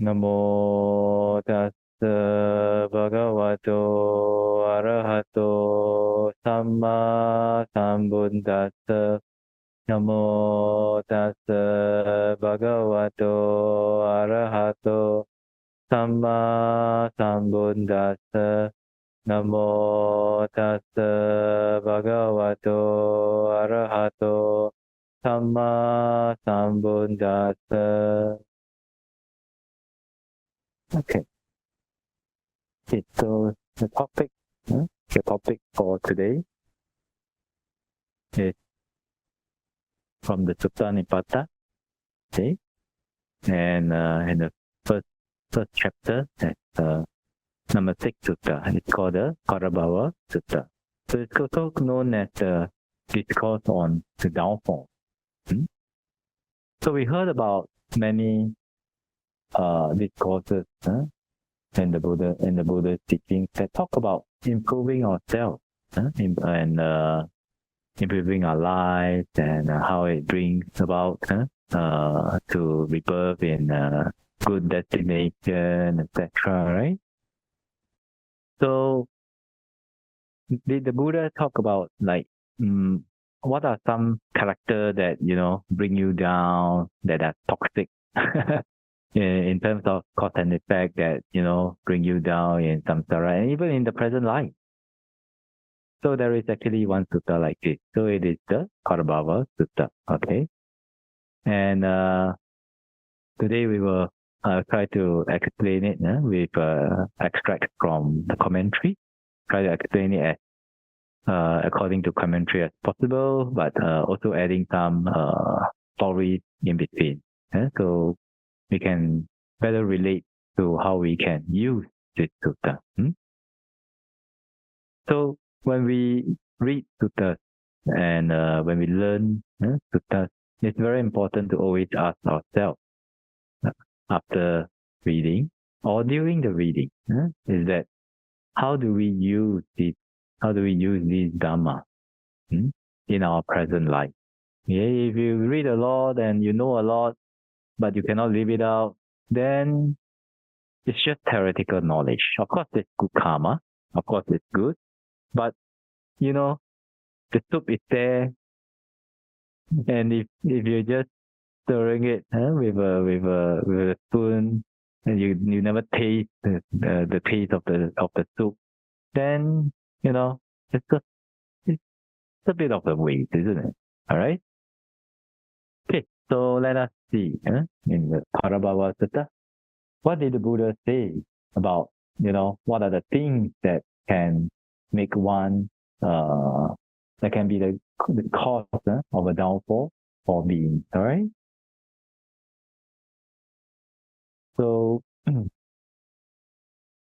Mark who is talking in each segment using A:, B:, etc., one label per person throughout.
A: Namo tassa bhagavato arahato samma sambuddhassa. Namo tassa bhagavato arahato samma sambuddhassa. Namo tassa bhagavato arahato samma sambuddhassa. Okay. So the topic for today is from the Sutta Nipata. Okay. And in the first chapter, that's number 6 sutta, and it's called the Karabhava Sutta. So it's also known as the Discourse on the Downfall. So we heard about many discourses in the Buddha's teachings that talk about improving ourselves and improving our lives and how it brings about to rebirth in good destination, etc. Right? So did the Buddha talk about like what are some character that bring you down, that are toxic in terms of cause and effect, that bring you down in samsara and even in the present life? So there is actually one sutta like this. So it is the Karabhava Sutta. Okay, and today we will try to explain it with extract from the commentary. Try to explain it as according to commentary as possible, but also adding some stories in between, so we can better relate to how we can use this sutta. So when we read suttas and when we learn suttas, it's very important to always ask ourselves after reading or during the reading, is that how do we use this Dhamma in our present life? Yeah, if you read a lot and you know a lot, but you cannot live it out, then it's just theoretical knowledge. Of course, it's good karma. Of course, it's good. But, the soup is there. And if you're just stirring it with a spoon, and you never taste the taste of the soup, then, it's a bit of a waste, isn't it? All right? Okay, so let us see in the Karabhava Sutta, what did the Buddha say about, what are the things that can make one, that can be the cause of a downfall for beings, all right? So,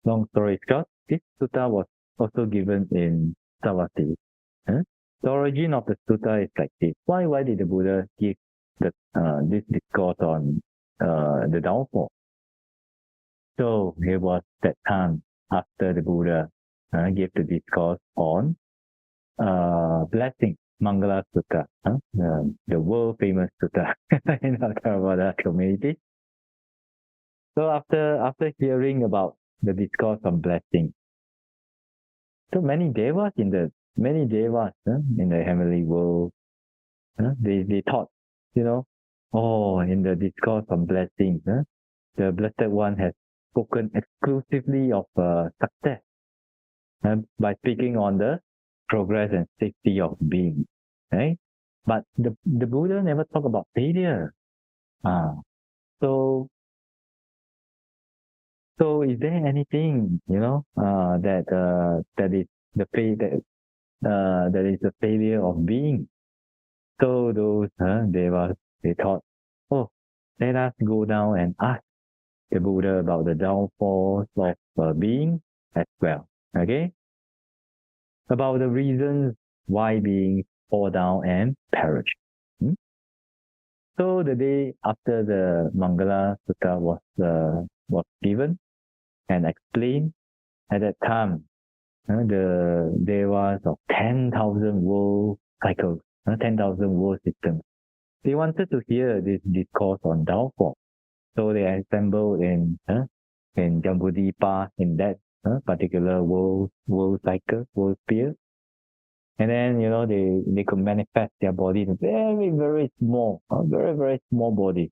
A: long story short, this sutta was also given in Savatthi. The origin of the sutta is like this. Why did the Buddha give this discourse on the downfall? So it was that time after the Buddha gave the discourse on blessing, Mangala Sutta, the world famous sutta in our Theravada community. So after hearing about the discourse on blessing, so many devas in the heavenly world, they thought, in the discourse on blessing, the Blessed One has spoken exclusively of success by speaking on the progress and safety of being, right? But the Buddha never talked about failure. So is there anything that is the failure of being? So those devas, they thought, let us go down and ask the Buddha about the downfalls of being as well. Okay, about the reasons why beings fall down and perish. So the day after the Mangala Sutta was given and explained, at that time, the devas of 10,000 world cycles, 10,000 world systems, they wanted to hear this discourse on downfall. So they assembled in Jambudvipa, in that particular world cycle, world sphere. And then, they could manifest their body in very, very small, very, very small body.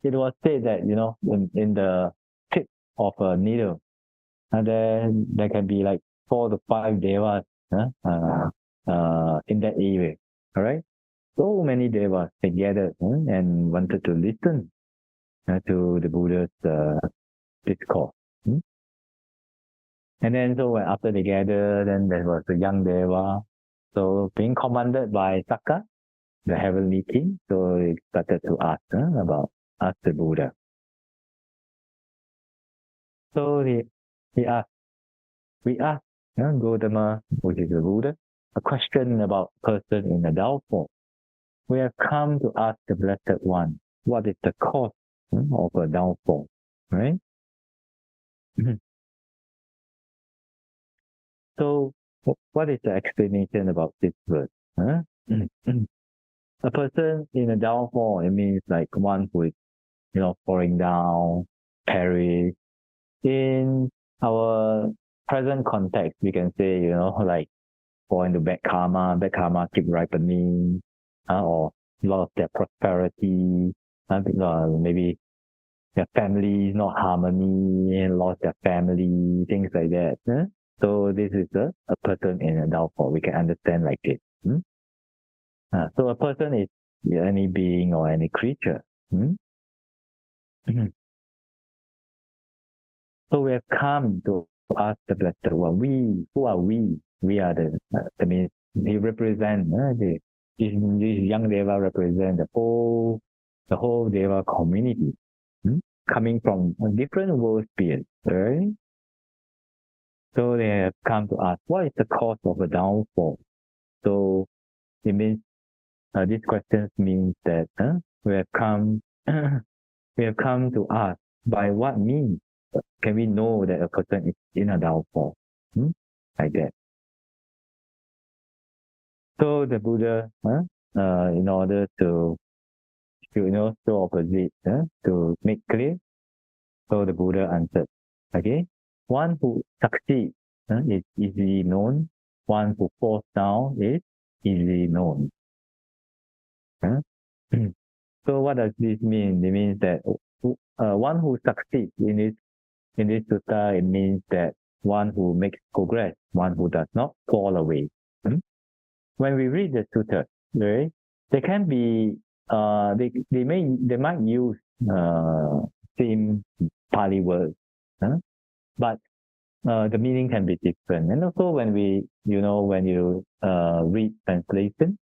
A: It was said that, in the tip of a needle, and then there can be like 4 to 5 devas in that area. All right? So many devas, they gathered and wanted to listen to the Buddha's discourse. And then, so after they gathered, then there was a young deva. So being commanded by Saka, the heavenly king, so he started to ask the Buddha. So we asked Gautama, which is the Buddha, a question about person in the downfall. We have come to ask the Blessed One, what is the cause of a downfall, right? So, what is the explanation about this verse? A person in a downfall, it means like one who is, falling down, perish. In our present context, we can say, like fall into bad karma keep ripening, or lost their prosperity, maybe their family is not harmony, and lost their family, things like that. So this is a person in a downfall. We can understand like this. So a person is any being or any creature. So we have come to ask the Blessed One. Who are we? We are that means they represent this young Deva represent the whole Deva community, coming from different world spheres, right? So they have come to ask, what is the cause of a downfall? So it means this question means that we have come to ask, by what means can we know that a person is in a downfall? Like that. So the Buddha, in order to show opposite, to make clear, so the Buddha answered, okay, one who succeeds is easily known, one who falls down is easily known. So what does this mean? It means that one who succeeds in this sutta, it means that one who makes progress, one who does not fall away. When we read the sutta, right, they can be they might use same Pali words, but the meaning can be different. And also when when you read translation,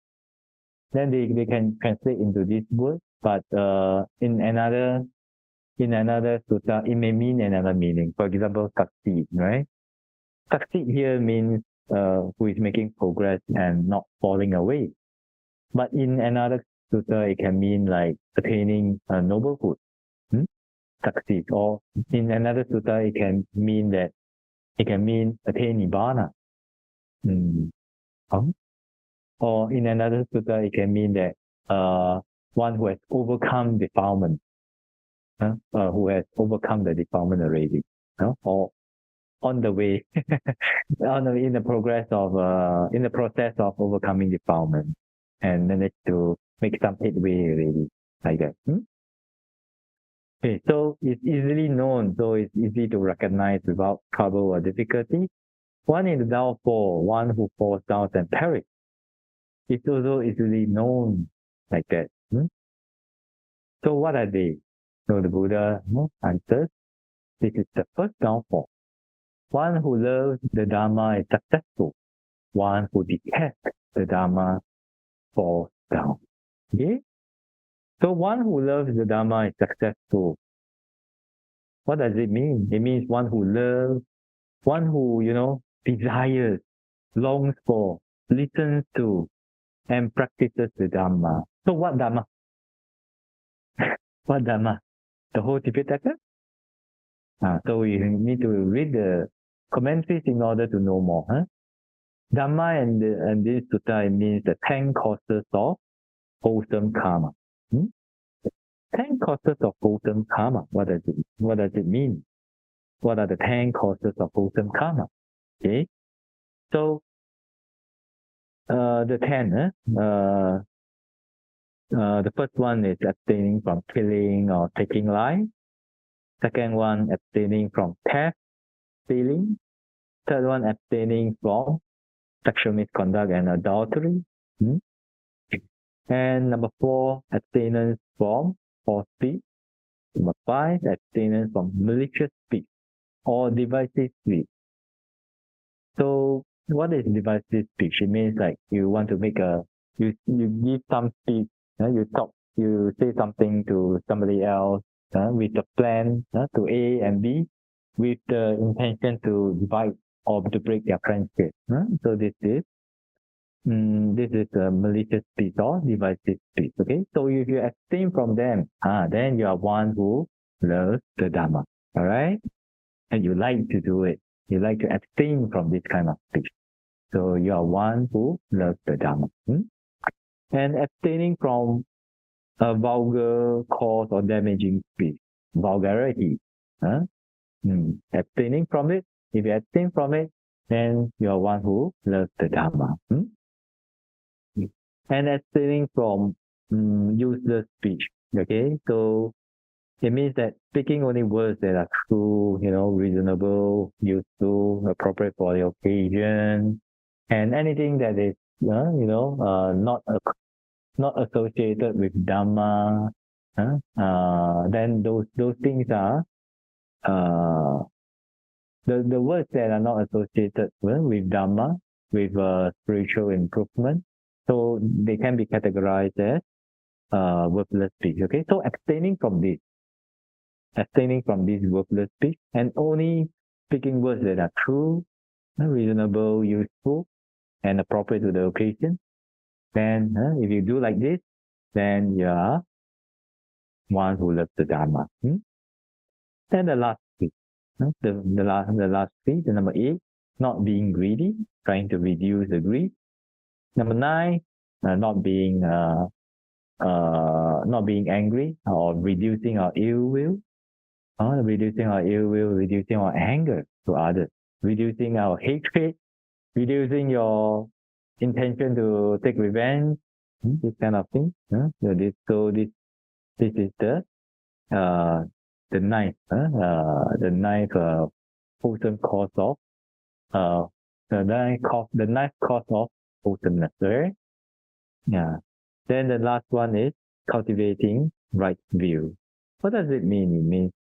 A: then they can translate into this word, but in another sutta, it may mean another meaning. For example, succeed, right? Succeed here means who is making progress and not falling away. But in another sutta, it can mean like attaining noblehood, succeed. Or in another sutta, it can mean attain nibbana. Or in another sutta, it can mean that one who has overcome defilement, who has overcome the defilement already, or on the way, in the process of overcoming defilement, and managed to make some headway already, like that. Okay, so it's easily known, so it's easy to recognize without trouble or difficulty. One in the downfall, one who falls down and perishes. It's also easily known like that. So what are they? So the Buddha answers, this is the first downfall. One who loves the Dharma is successful. One who detests the Dharma falls down. Okay? So one who loves the Dharma is successful. What does it mean? It means one who loves, one who, desires, longs for, listens to, and practices the Dharma. So what Dharma? What Dharma? The whole Tipitaka? So we need to read the commentaries in order to know more. Dhamma and this sutta means the 10 causes of wholesome karma. 10 causes of wholesome karma. What does it mean? What are the 10 causes of wholesome karma? Okay. So the 10, the first one is abstaining from killing or taking life. Second one, abstaining from theft, stealing. Third one, abstaining from sexual misconduct and adultery. And number 4, abstinence from false speech. Number 5, abstinence from malicious speech or divisive speech. So what is divisive speech? It means like you want to make you give some speech, you say something to somebody else with a plan to A and B with the intention to divide or to break their friendship. So this is a malicious speech or divisive speech. Okay, so if you abstain from them, then you are one who loves the Dharma. All right, and you like to do it. You like to abstain from this kind of speech. So you are one who loves the Dharma. And abstaining from a vulgar, coarse, or damaging speech, vulgarity. Abstaining from it. If you abstain from it, then you are one who loves the Dharma. And abstaining from useless speech. Okay, so it means that speaking only words that are true, reasonable, useful, appropriate for the occasion, and anything that is, not associated with Dhamma. Then those things are the words that are not associated with Dhamma, with spiritual improvement. So they can be categorized as worthless speech. Okay, so abstaining from this worthless speech and only speaking words that are true, reasonable, useful, and appropriate to the occasion. Then if you do like this, then you are one who loves the Dharma. Then the last speech, the last speech, the number 8, not being greedy, trying to reduce the greed. Number 9, not being angry or reducing our ill will. Reducing our anger to others, reducing our hatred, reducing your intention to take revenge, this kind of thing. So this is the ninth wholesome cause of the ninth cause of wholesomeness. Right? Yeah. Then the last one is cultivating right view. What does it mean? It means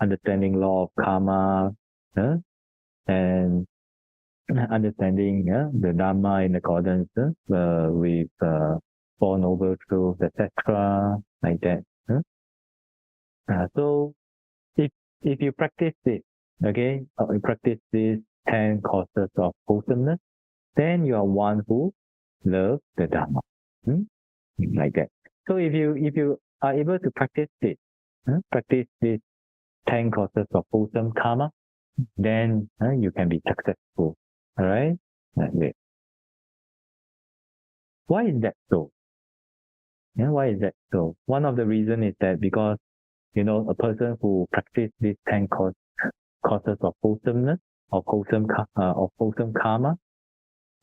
A: understanding law of karma, and understanding the Dhamma in accordance with Four Noble Truths, etc., like that. So if you practice this, okay, you practice these 10 causes of wholesomeness, then you are one who loves the Dhamma, like that. So if you are able to practice this, practice these 10 causes of wholesome karma, then you can be successful. All right? Why is that so? Why is that so? One of the reasons is that because, a person who practices these 10 causes of wholesomeness, of wholesome karma,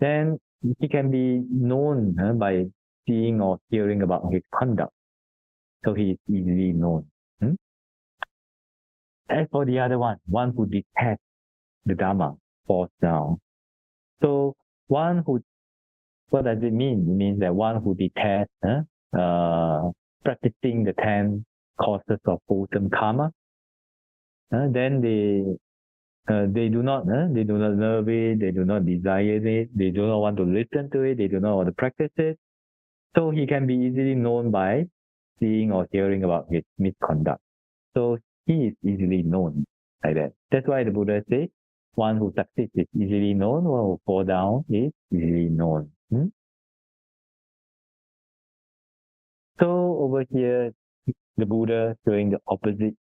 A: then he can be known by seeing or hearing about his conduct. So he is easily known. As for the other one who detests the Dhamma, falls down. So what does it mean? It means that one who detests practicing the 10 causes of wholesome karma, then they do not love it, they do not desire it, they do not want to listen to it, they do not want to practice it. So he can be easily known by seeing or hearing about his misconduct. So he is easily known like that. That's why the Buddha says, one who succeeds is easily known, one who falls down is easily known. So over here, the Buddha showing the opposite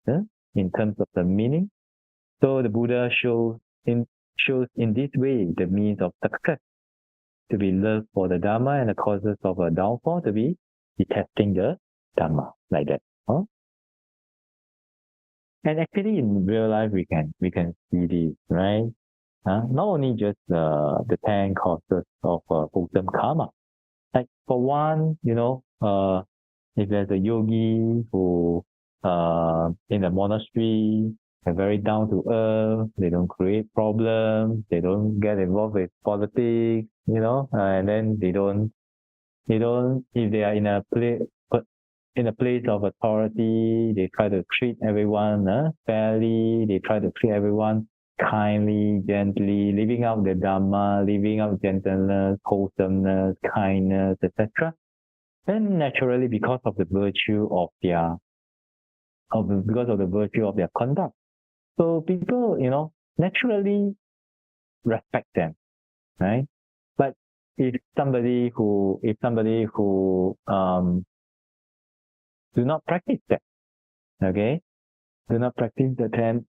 A: in terms of the meaning. So the Buddha shows in this way the means of success to be loved for the Dhamma and the causes of a downfall to be detesting the Dhamma, like that. And actually, in real life, we can see this, right? Not only just the 10 causes of wholesome karma. Like for one, if there's a yogi who in a monastery, they're very down to earth, they don't create problems, they don't get involved with politics, and then they don't if they are in a place of authority, they try to treat everyone fairly, they try to treat everyone kindly, gently, living out the Dharma, living out gentleness, wholesomeness, kindness, etc. Then naturally, because of the virtue of their conduct, so people, naturally respect them, right? But if somebody who do not practice that, okay, do not practice the 10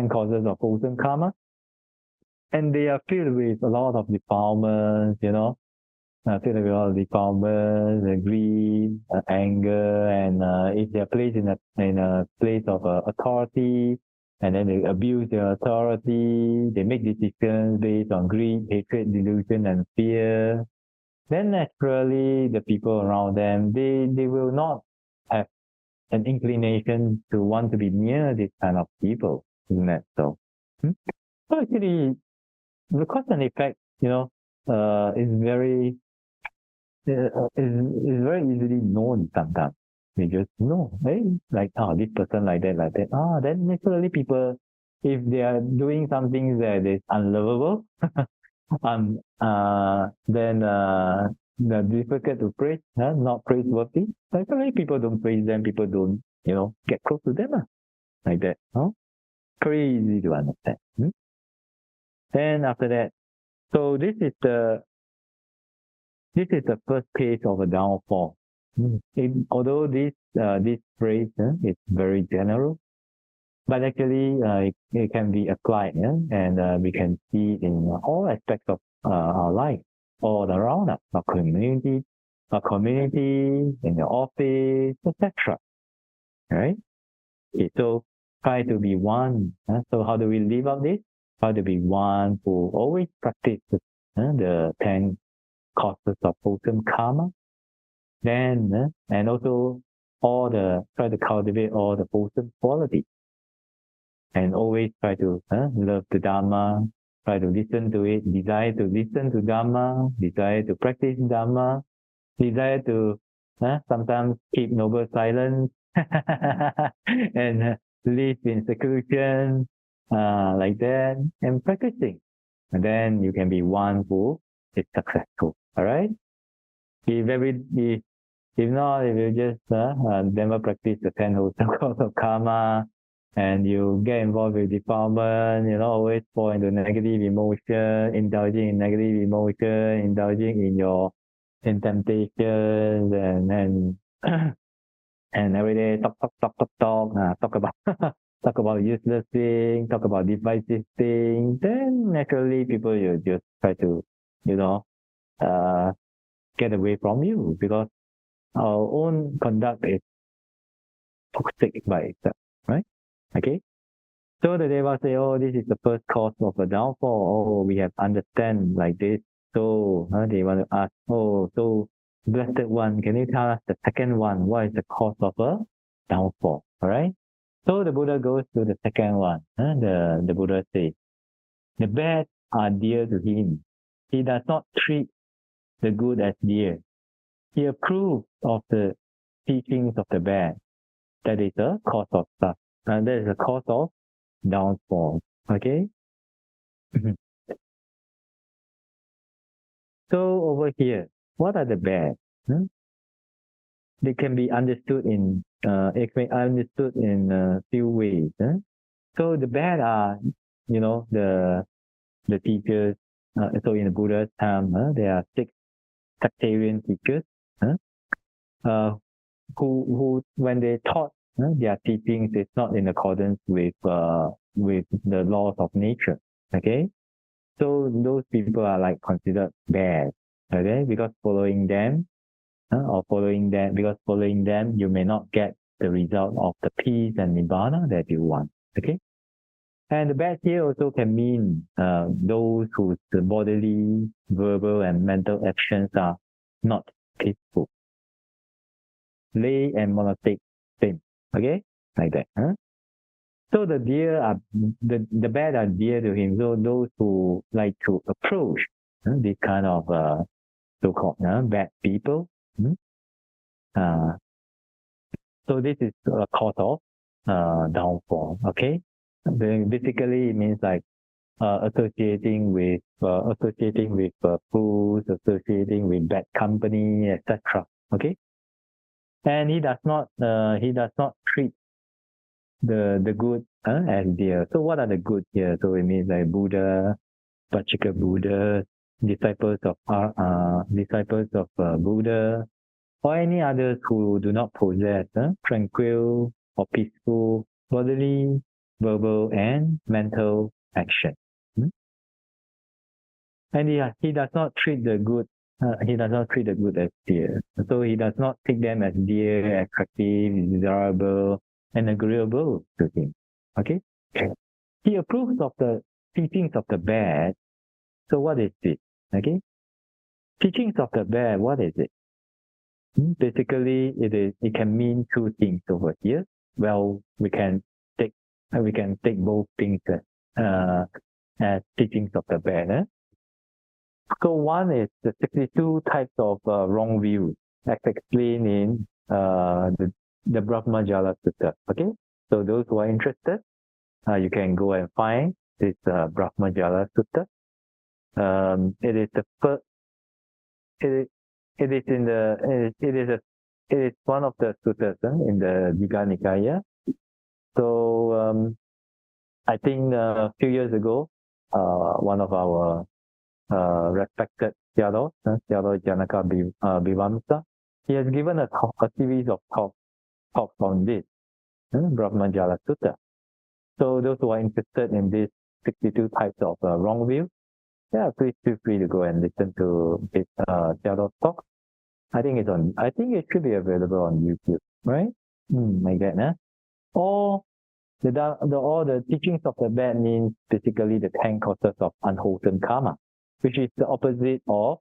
A: causes of wholesome karma, and they are filled with a lot of defilements, filled with a lot of defilements, greed, anger, and if they are placed in a place of authority, and then they abuse their authority, they make decisions based on greed, hatred, delusion, and fear, then naturally the people around them, they will not have an inclination to want to be near this kind of people, isn't that so? So actually, the cause and effect, is very easily known sometimes. We just know, hey, like, this person like that, like that. Then naturally people, if they are doing something that is unlovable, then difficult to praise, not praiseworthy. Naturally, people don't praise them. People don't, get close to them, like that. Pretty easy to understand. Then after that, so this is the first case of a downfall. Although this phrase is very general, but actually it can be applied, and we can see in all aspects of our life, all around us, our community, in the office, etc. Right? Okay, so try to be one. So how do we live out this? Try to be one who always practice the 10 causes of wholesome karma. Then and also try to cultivate all the wholesome qualities, and always try to love the Dharma, try to listen to it, desire to listen to Dharma, desire to practice Dharma, desire to sometimes keep noble silence and live in seclusion, like that, and practicing. And then you can be one who is successful. All right? If not, if you just never practice the 10 wholesome course of karma, and you get involved with defilement, always fall into negative emotion, indulging in negative emotion, indulging in temptations, and and every day talk about talk about useless things, talk about divisive things, then naturally people will just try to, get away from you, because our own conduct is toxic by itself, right? Okay. So the Deva say, this is the first cause of a downfall. We have understand like this. So they want to ask, so blessed one, can you tell us the second one? What is the cause of a downfall? All right. So the Buddha goes to the second one. The Buddha says, the bad are dear to him. He does not treat the good as dear. He approves of the teachings of the bad. That is a cause of stuff. And that is a cause of downfall. Okay? So over here, what are the bad? They can be understood in a few ways. So the bad are, the teachers. So in the Buddha's time, there are 6 sectarian teachers. Who when they taught their teachings is not in accordance with the laws of nature. Okay, so those people are like considered bad. Okay, because following them, you may not get the result of the peace and nibbana that you want. Okay? And the bad here also can mean those whose bodily, verbal, and mental actions are not peaceful. Lay and monastic, same. Okay? Like that. Huh? So the dear are the bad are dear to him. So those who like to approach this kind of so-called bad people. So this is a cause of downfall. Okay, basically it means like associating with fools, associating with bad company, etc. Okay, and he does not treat the good as dear. So what are the good here? So it means like Buddha, Pachika Buddha, disciples of Buddha, or any others who do not possess tranquil or peaceful bodily, verbal, and mental action. And he does not treat the good. He does not treat the good as dear. So he does not take them as dear, attractive, desirable, and agreeable to him. Okay? He approves of the teachings of the bad. So what is it? Okay? Teachings of the bad, what is it? Basically, it can mean two things over here. Well, we can take both things as teachings of the bad. So one is the 62 types of wrong views, as explained in the Brahmajala Sutta. Okay, so those who are interested, you can go and find this Brahmajala Sutta. It is the first. It is one of the suttas in the Digha Nikaya. So I think a few years ago, one of our respected Sayadaw Janaka Vivamsa, he has given a series of talks on this Brahmajala Sutta. So those who are interested in these 62 types of wrong view, yeah, please feel free to go and listen to his Sayadaw's talk. I think it should be available on YouTube, right? Like that, huh? Or the teachings of the bad means basically the 10 causes of unwholesome karma, which is the opposite of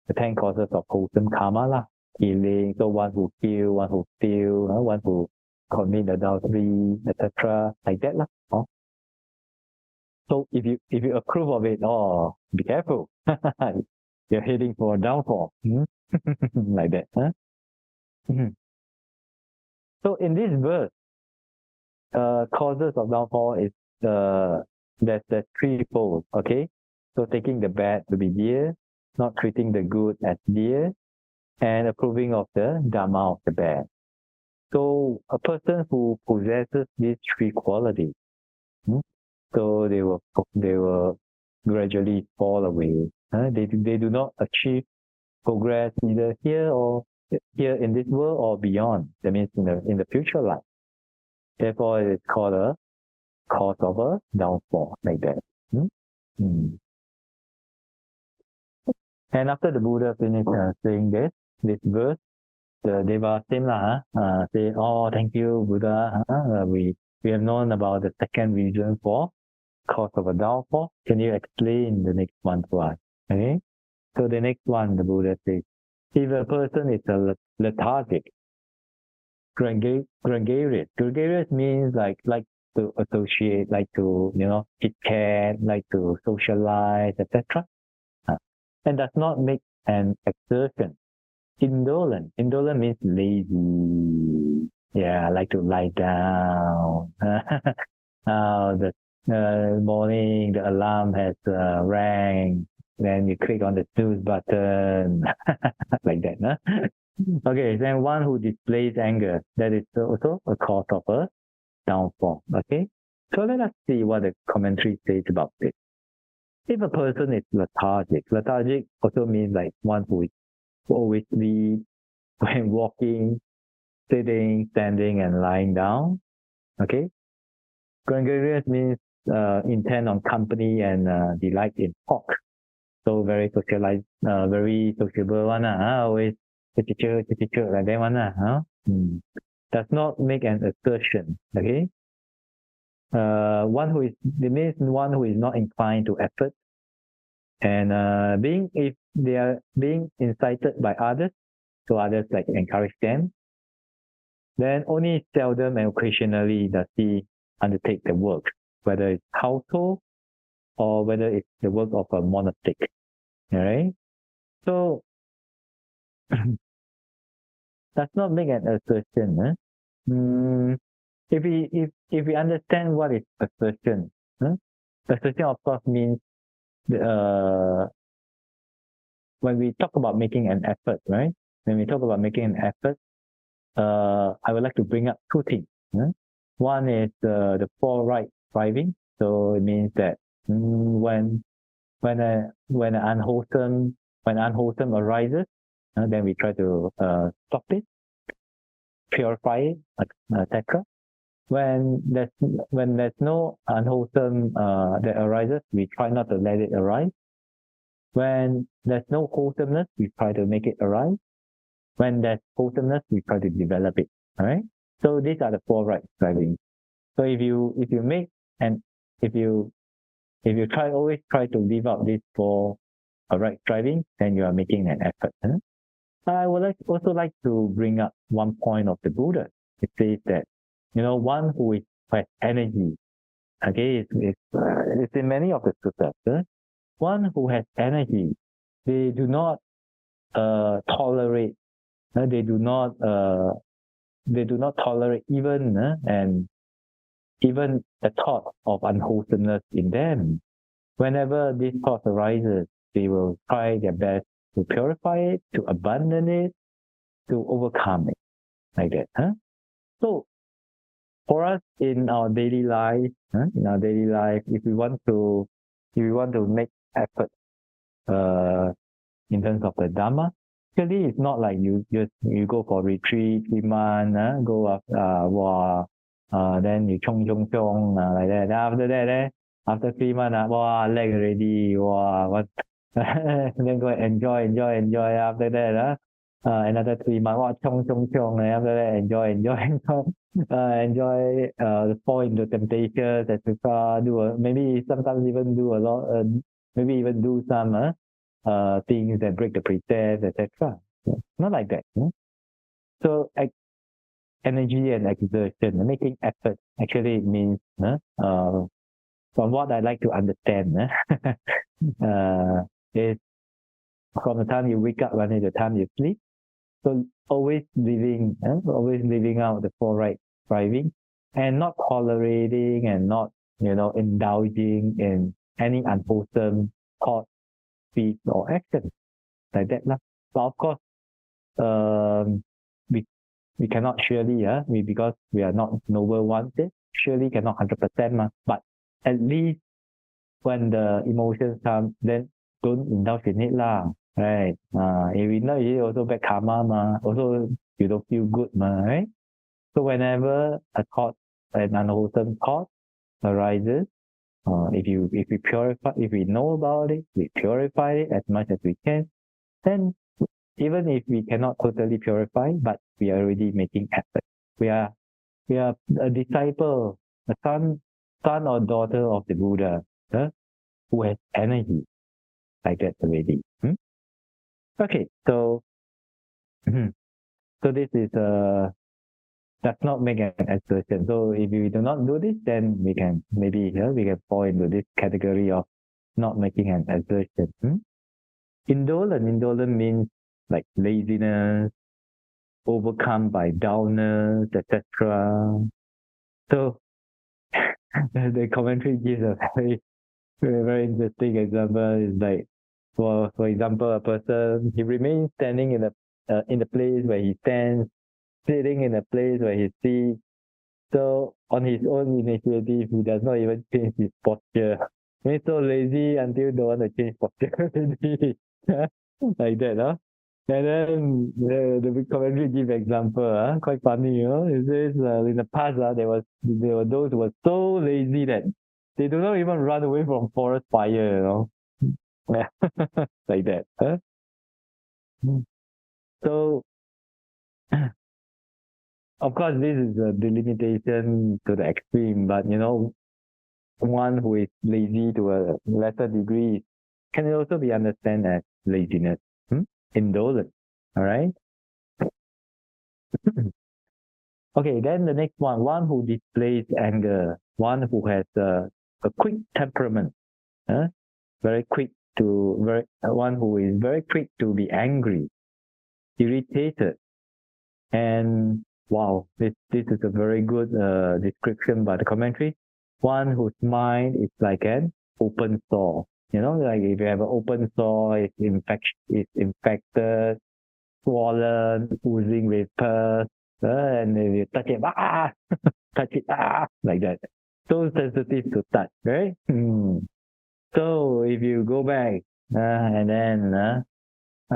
A: the 10 causes of wholesome karma lah. Killing, so one who kill, one who steal, one who commit adultery, etc. Like that lah. So if you approve of it, be careful. You're heading for a downfall. Like that. Huh? So in this verse, causes of downfall is there's threefold. Okay, so taking the bad to be dear, not treating the good as dear, and approving of the dharma of the bad. So a person who possesses these three qualities, so they will gradually fall away. They do not achieve progress either here in this world or beyond. That means in the future life. Therefore, it is called a cause of a downfall, like that. And after the Buddha finished saying this verse, the Deva same say, thank you, Buddha. We have known about the second reason for cause of a downfall. Can you explain the next one to us? Okay. So the next one, the Buddha says, if a person is a lethargic, gregarious means like to associate, like to chit chat, like to socialize, etc. And does not make an exertion. Indolent means lazy. Yeah, like to lie down. The morning the alarm has rang, then you click on the snooze button, like that. Okay, then one who displays anger, that is also a cause of a downfall. Okay, so let us see what the commentary says about this. If a person is lethargic also means like one who always sleep when walking, sitting, standing, and lying down. Okay, gregarious means intent on company and delight in talk. So very socialized, very sociable one. Always teacher like that one. does not make an assertion. Okay. It means one who is not inclined to effort, and if they are being incited by others, so others like encourage them, then only seldom and occasionally does he undertake the work, whether it's household or whether it's the work of a monastic. All right. So does not make an assertion. If we understand what is assertion, assertion of course means when we talk about making an effort, right? When we talk about making an effort, I would like to bring up two things. One is the forthright striving. So it means that when unwholesome arises, then we try to stop it, purify it, etc. When there's no unwholesome that arises, we try not to let it arise. When there's no wholesomeness, we try to make it arise. When there's wholesomeness, we try to develop it. All right. So these are the forthright striving. So if you make and if you always try to live out these four right striving, then you are making an effort. I would also like to bring up one point of the Buddha. It says that one who has energy. Okay, it's in many of the suttas. One who has energy, they do not tolerate. They do not tolerate even the thought of unwholesomeness in them. Whenever this thought arises, they will try their best to purify it, to abandon it, to overcome it, like that. So for us in our daily life, if we want to make effort in terms of the Dhamma, actually it's not like you go for retreat 3 months, then you chong like that. Then after that, after 3 months, leg already, what then go and enjoy after that, another 3 months, chong, and after that enjoy fall into temptations, etc. Maybe sometimes even do a lot, maybe even do some things that break the precepts, etc. Not like that. So energy and exertion, making effort actually means, from what I like to understand, is from the time you wake up until the time you sleep. So always living out the forthright striving, and not tolerating and not indulging in any unwholesome thought, speech, or action, like that. But of course, we cannot surely, because we are not noble ones, surely cannot 100%. But at least when the emotions come, then don't indulge in it lah. Right? If we know it, also bad karma also you don't feel good right? So whenever a thought, an unwholesome thought arises, if we know about it, we purify it as much as we can, then even if we cannot totally purify, but we are already making effort. We are a disciple, a son or daughter of the Buddha, who has energy, like that already. Okay, so this is does not make an assertion. So if we do not do this, then we can fall into this category of not making an assertion. Indolent means like laziness, overcome by dullness, etc. So the commentary gives a very, very, very interesting example. It's like, for example, a person, he remains standing in the place where he stands, sitting in a place where he sits. So on his own initiative, he does not even change his posture. He's so lazy until don't want to change posture already. Like that, And then the commentary give example, quite funny, It says in the past, there were those who were so lazy that they do not even run away from forest fire, like that. So of course, this is a delimitation to the extreme, but one who is lazy to a lesser degree can also be understood as laziness, indolence. All right. Okay, then the next one who displays anger, one who has a quick temperament, very quick to one who is very quick to be angry, irritated, and wow, this is a very good description by the commentary. One whose mind is like an open sore. Like if you have an open sore, it's infected, swollen, oozing with pus, and if you touch it, touch it, like that. So sensitive to touch, right? So if you go back and then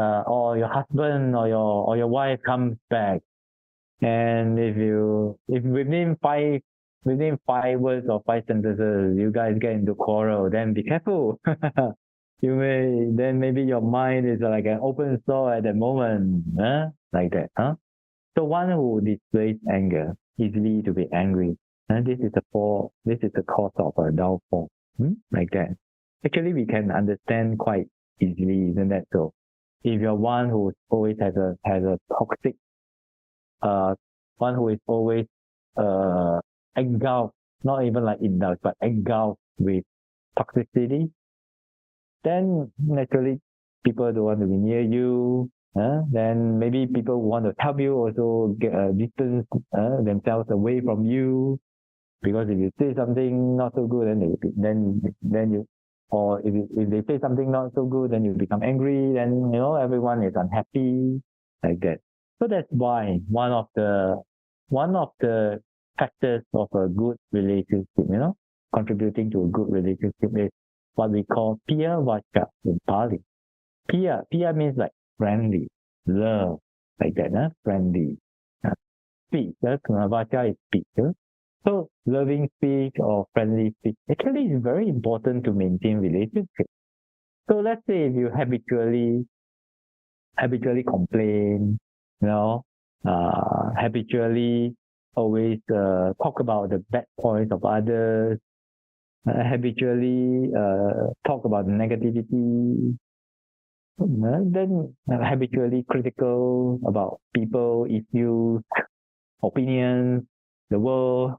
A: or your husband or your wife comes back, and if within 5 words or 5 sentences you guys get into quarrel, then be careful. Then maybe your mind is like an open sore at that moment, like that, So one who displays anger, easily to be angry, and this is the cause of a downfall, like that. Actually, we can understand quite easily, isn't that so? If you're one who always has a toxic, one who is always engulfed, not even like indulged, but engulfed with toxicity, then naturally people don't want to be near you. Then maybe people want to help you also get a distance themselves away from you, because if you say something not so good, then you, or if they say something not so good, then you become angry. Then everyone is unhappy, like that. So that's why one of the factors of a good relationship, contributing to a good relationship, is what we call piya vaca in Pali. Piya means like friendly, love, like that, friendly. Speech, vaca is speech. So loving speech or friendly speech actually is very important to maintain relationship. So let's say if you habitually complain, habitually always talk about the bad points of others, habitually talk about negativity, then habitually critical about people, issues, opinions, the world,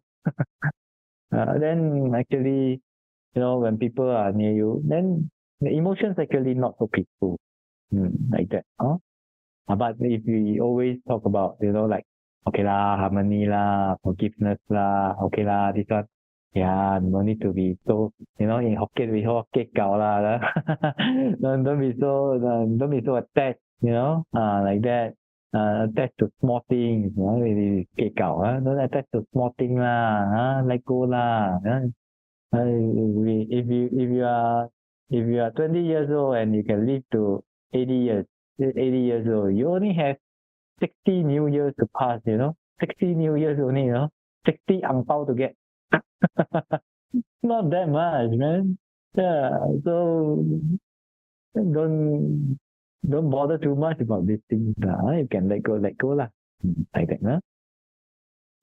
A: then actually, when people are near you, then the emotions actually not so peaceful, like that. But if we always talk about, like, okay lah, harmony lah, forgiveness lah, okay lah, this one, yeah, no need to be so, in Hokkien we Hokkien gao lah, don't be so attached, like that, attached to small things, it is gao, don't attach to small thing lah, let go lah. If you are 20 years old and you can live to 80 years, 80 years old, you only have 60 new years to pass, 60 new years only, 60 ang pao to get. Not that much, man. Yeah, so don't bother too much about these things. You can let go lah. Like that, huh?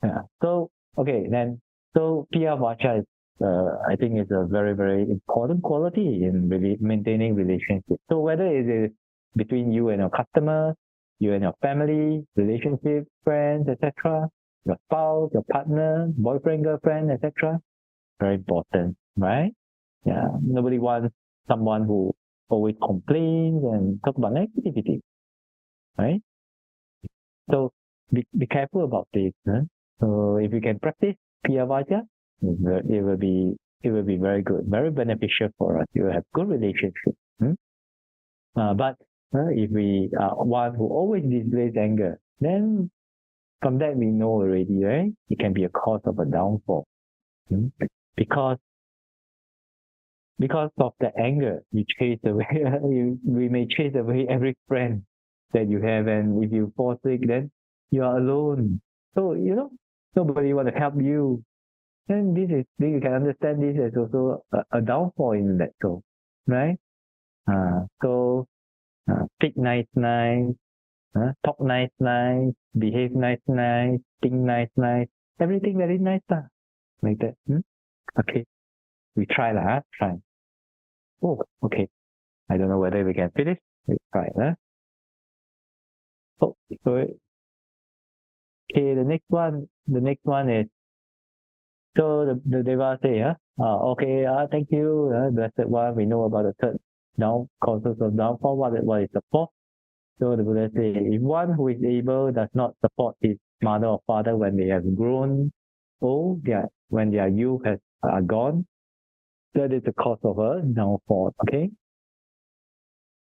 A: Yeah. So okay, then piya vaca is I think it's a very, very important quality in really maintaining relationships. So whether it is between you and your customers, you and your family, relationships, friends, etc., your spouse, your partner, boyfriend, girlfriend, etc., very important, right? Yeah, nobody wants someone who always complains and talk about negativity, right? So be careful about this. So if you can practice piya vaca, it will be very good, very beneficial for us. You will have good relationship. But if we are one who always displays anger, then from that we know already, right? It can be a cause of a downfall. Because of the anger, we chase away. We may chase away every friend that you have, and if you fall sick, then you are alone. So nobody want to help you. And you can understand this as also a downfall in that soul, right? So speak nice, talk nice, behave nice, think nice, everything very nice, like that. Okay, we try lah, try. Oh, okay. I don't know whether we can finish. We try, Oh, so okay. The next one is, so the Deva say, okay, thank you, blessed one. We know about the third causes of downfall. What is the fourth? So the Buddha say, if one who is able does not support his mother or father when they have grown old, when their youth are gone, that is the cause of a downfall. Okay.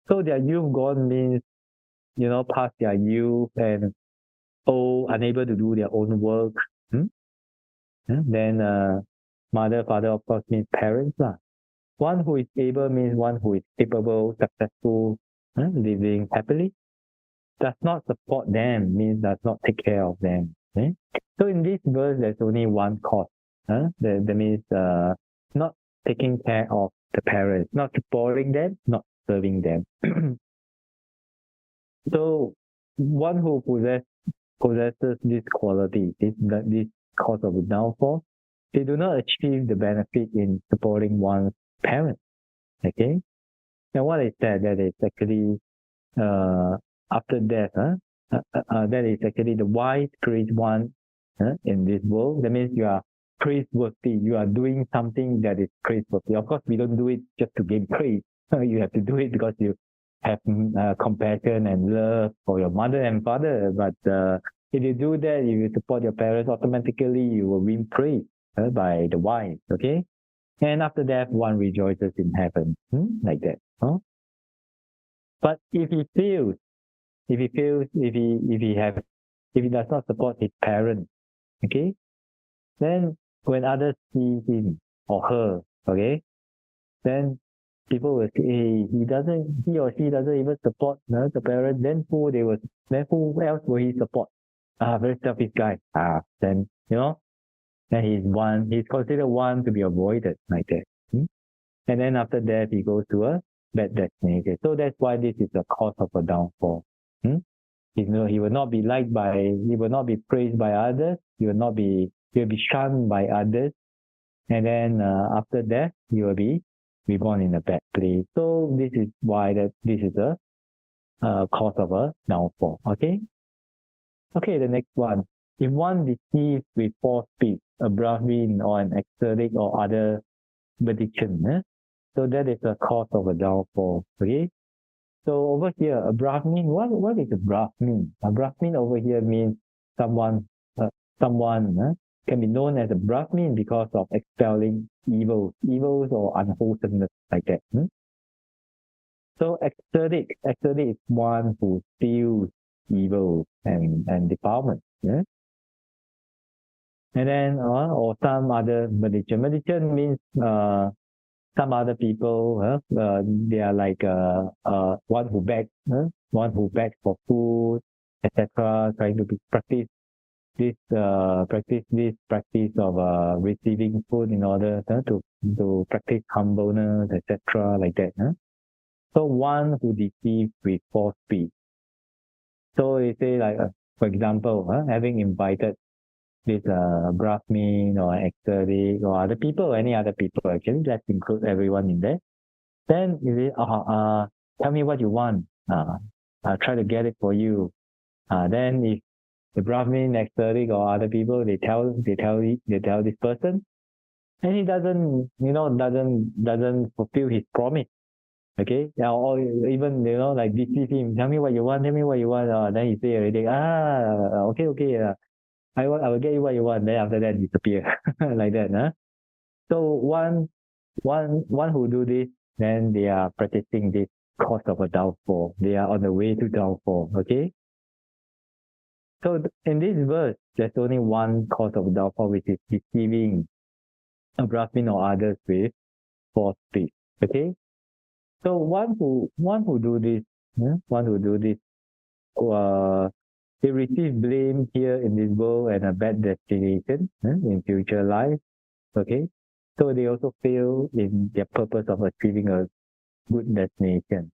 A: So their youth gone means, past their youth and old, unable to do their own work. Then mother, father, of course, means parents. One who is able means one who is capable, successful, living happily. Does not support them means does not take care of them. Okay? So in this verse, there's only one cause. That means not taking care of the parents, not supporting them, not serving them. So one who possesses this quality, this cause of the downfall, they do not achieve the benefit in supporting one's parents. Okay? And what is that? That is actually after death, that is actually the wise praise one in this world. That means you are praiseworthy. You are doing something that is praiseworthy. Of course, we don't do it just to gain praise. You have to do it because you have compassion and love for your mother and father. But if you do that, if you support your parents, automatically you will win praise by the wise. Okay, and after that, one rejoices in heaven, like that. But if he fails, if he does not support his parents, okay, then when others see him or her, okay, then people will say, hey, he or she doesn't even support the parents. Then who else will he support? Very selfish guy. Then then he's considered one to be avoided, like that. And then after that, he goes to a bad destination. So that's why this is the cause of a downfall. He will not be he will not be praised by others. He will be shunned by others. And then after that, he will be reborn in a bad place. So this is why this is a cause of a downfall. Okay. Okay. The next one. If one deceives with false speech, a Brahmin or an ecstatic or other benediction, so that is a cause of a downfall. Okay. So over here, a Brahmin, what is a Brahmin? A Brahmin over here means someone can be known as a Brahmin because of expelling evils or unwholesomeness, like that. So ecstatic is one who steals evil and defilement. Yeah? And then or some other malediction. Malediction means some other people, they are like one who begs for food, etc., trying to practice this practice of receiving food in order to practice humbleness, etc., like that. So one who deceives with false speech. So they say like, for example, having invited this Brahmin or ecstatic or other people, any other people, actually, let's include everyone in there. Then you say, tell me what you want. I'll try to get it for you. Then if the Brahmin, ecstatic or other people, they tell this person, and he doesn't fulfill his promise. Okay, or even like deceive him. Tell me what you want. Then he say already, okay. I will get you what you want. Then after that, disappear like that. So one who do this, then they are practicing this cause of a downfall. They are on the way to downfall. Okay. So in this verse, there's only one cause of downfall, which is deceiving a Brahmin or others with false speech. Okay. So one who do this, they receive blame here in this world and a bad destination in future life. Okay. So they also fail in their purpose of achieving a good destination.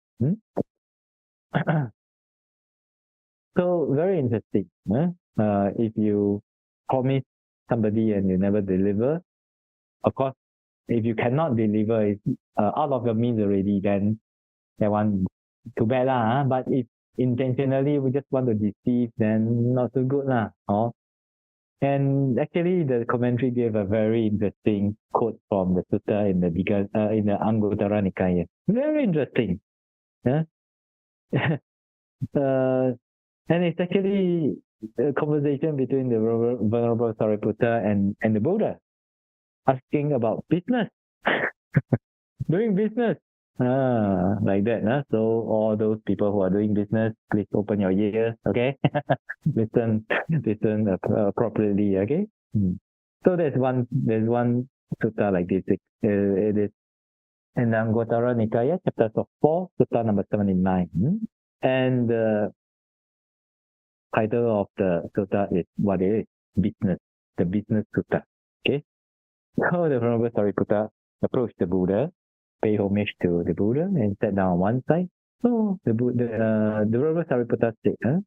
A: So very interesting. If you promise somebody and you never deliver, of course, if you cannot deliver, it's out of your means already, then that one too bad lah. But if intentionally we just want to deceive, then not so good lah. And actually, the commentary gave a very interesting quote from the sutta in the Anguttara Nikaya. Very interesting. Yeah? And it's actually a conversation between the Venerable Sariputta and the Buddha, asking about business, doing business. Like that. So all those people who are doing business, please open your ears, okay? listen appropriately, okay? So there's one sutta like this. It is in the Anguttara Nikaya, chapter 4, sutta number 79. And the title of the sutta is what it is, business, the business sutta. Okay? So the Venerable Sariputta approached the Buddha, pay homage to the Buddha, and sat down on one side. So the Venerable Sariputta said,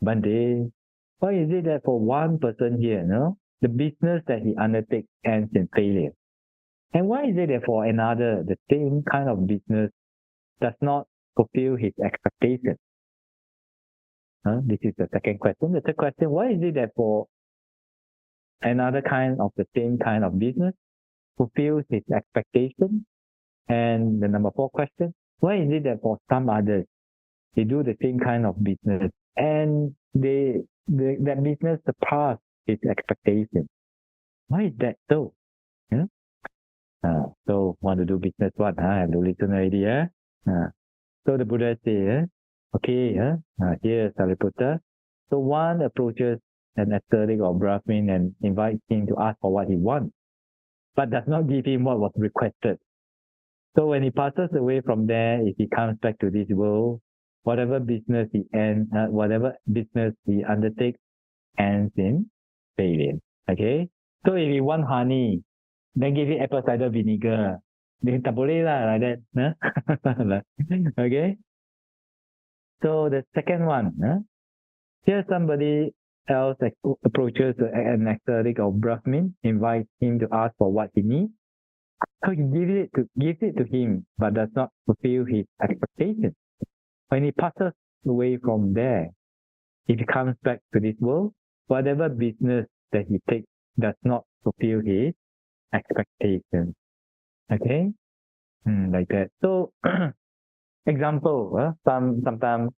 A: Bhante, why is it that for one person here, the business that he undertakes ends in failure? And why is it that for another, the same kind of business does not fulfill his expectations? This is the second question. The third question, why is it that for another kind of the same kind of business fulfills his expectations? And the number 4 question, why is it that for some others, they do the same kind of business and that business surpass his expectations? Why is that so? So want to do business what? I have to listen already. So the Buddha says, okay, here Sariputta. So one approaches an ascetic or Brahmin and invites him to ask for what he wants, but does not give him what was requested. So when he passes away from there, if he comes back to this world, whatever business he undertakes ends in failure. Okay? So if you want honey, then give it apple cider vinegar. Then tak boleh lah, like that. Okay? So the second one, here somebody else approaches an ascetic or Brahmin, invites him to ask for what he needs. So he gives it to him, but does not fulfill his expectations. When he passes away from there, if he comes back to this world, whatever business that he takes does not fulfill his expectations. Okay? Like that. So, example, sometimes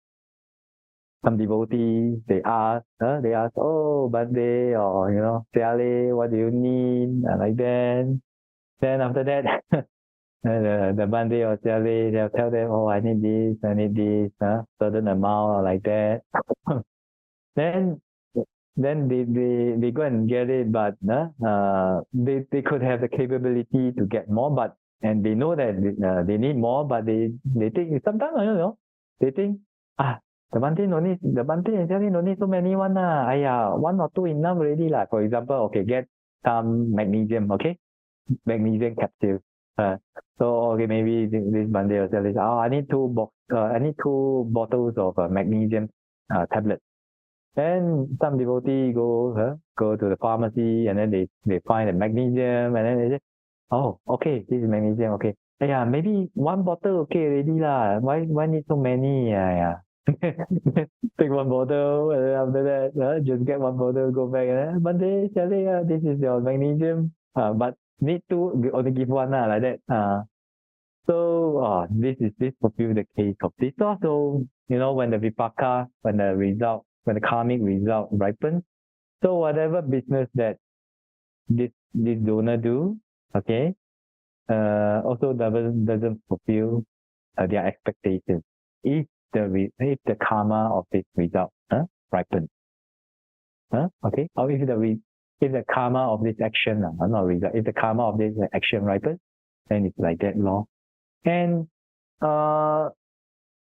A: some devotees, they ask, oh, Bhante, or, Siale, what do you need? Like that. Then after that, the Bhante or Siale, they'll tell them, oh, I need this, certain amount, or like that. Then they go and get it, but they could have the capability to get more, and they know that they need more, but they think sometimes, they think, the Bhante and Siale no need so many one lah. One or two enough already lah. For example, okay, get some magnesium, okay? Magnesium capsule. So okay, maybe this Bhante or Siale, I need two bottles of magnesium tablets. Then some devotee go to the pharmacy, and then they find the magnesium, and then they say, oh, okay, this is magnesium, okay. Maybe one bottle okay already lah. Why need so many? Take one bottle, and then after that, just get one bottle, go back, and then Bhante, Siale, this is your magnesium. But need to only give one lah, like that. So this fulfills the case of this. So when the vipaka, when the karmic result ripens, so whatever business that this donor do, okay, also doesn't fulfill their expectations if the karma of this result ripens. Okay, or if the karma of this action, not result, if the karma of this action ripens, then it's like that law. And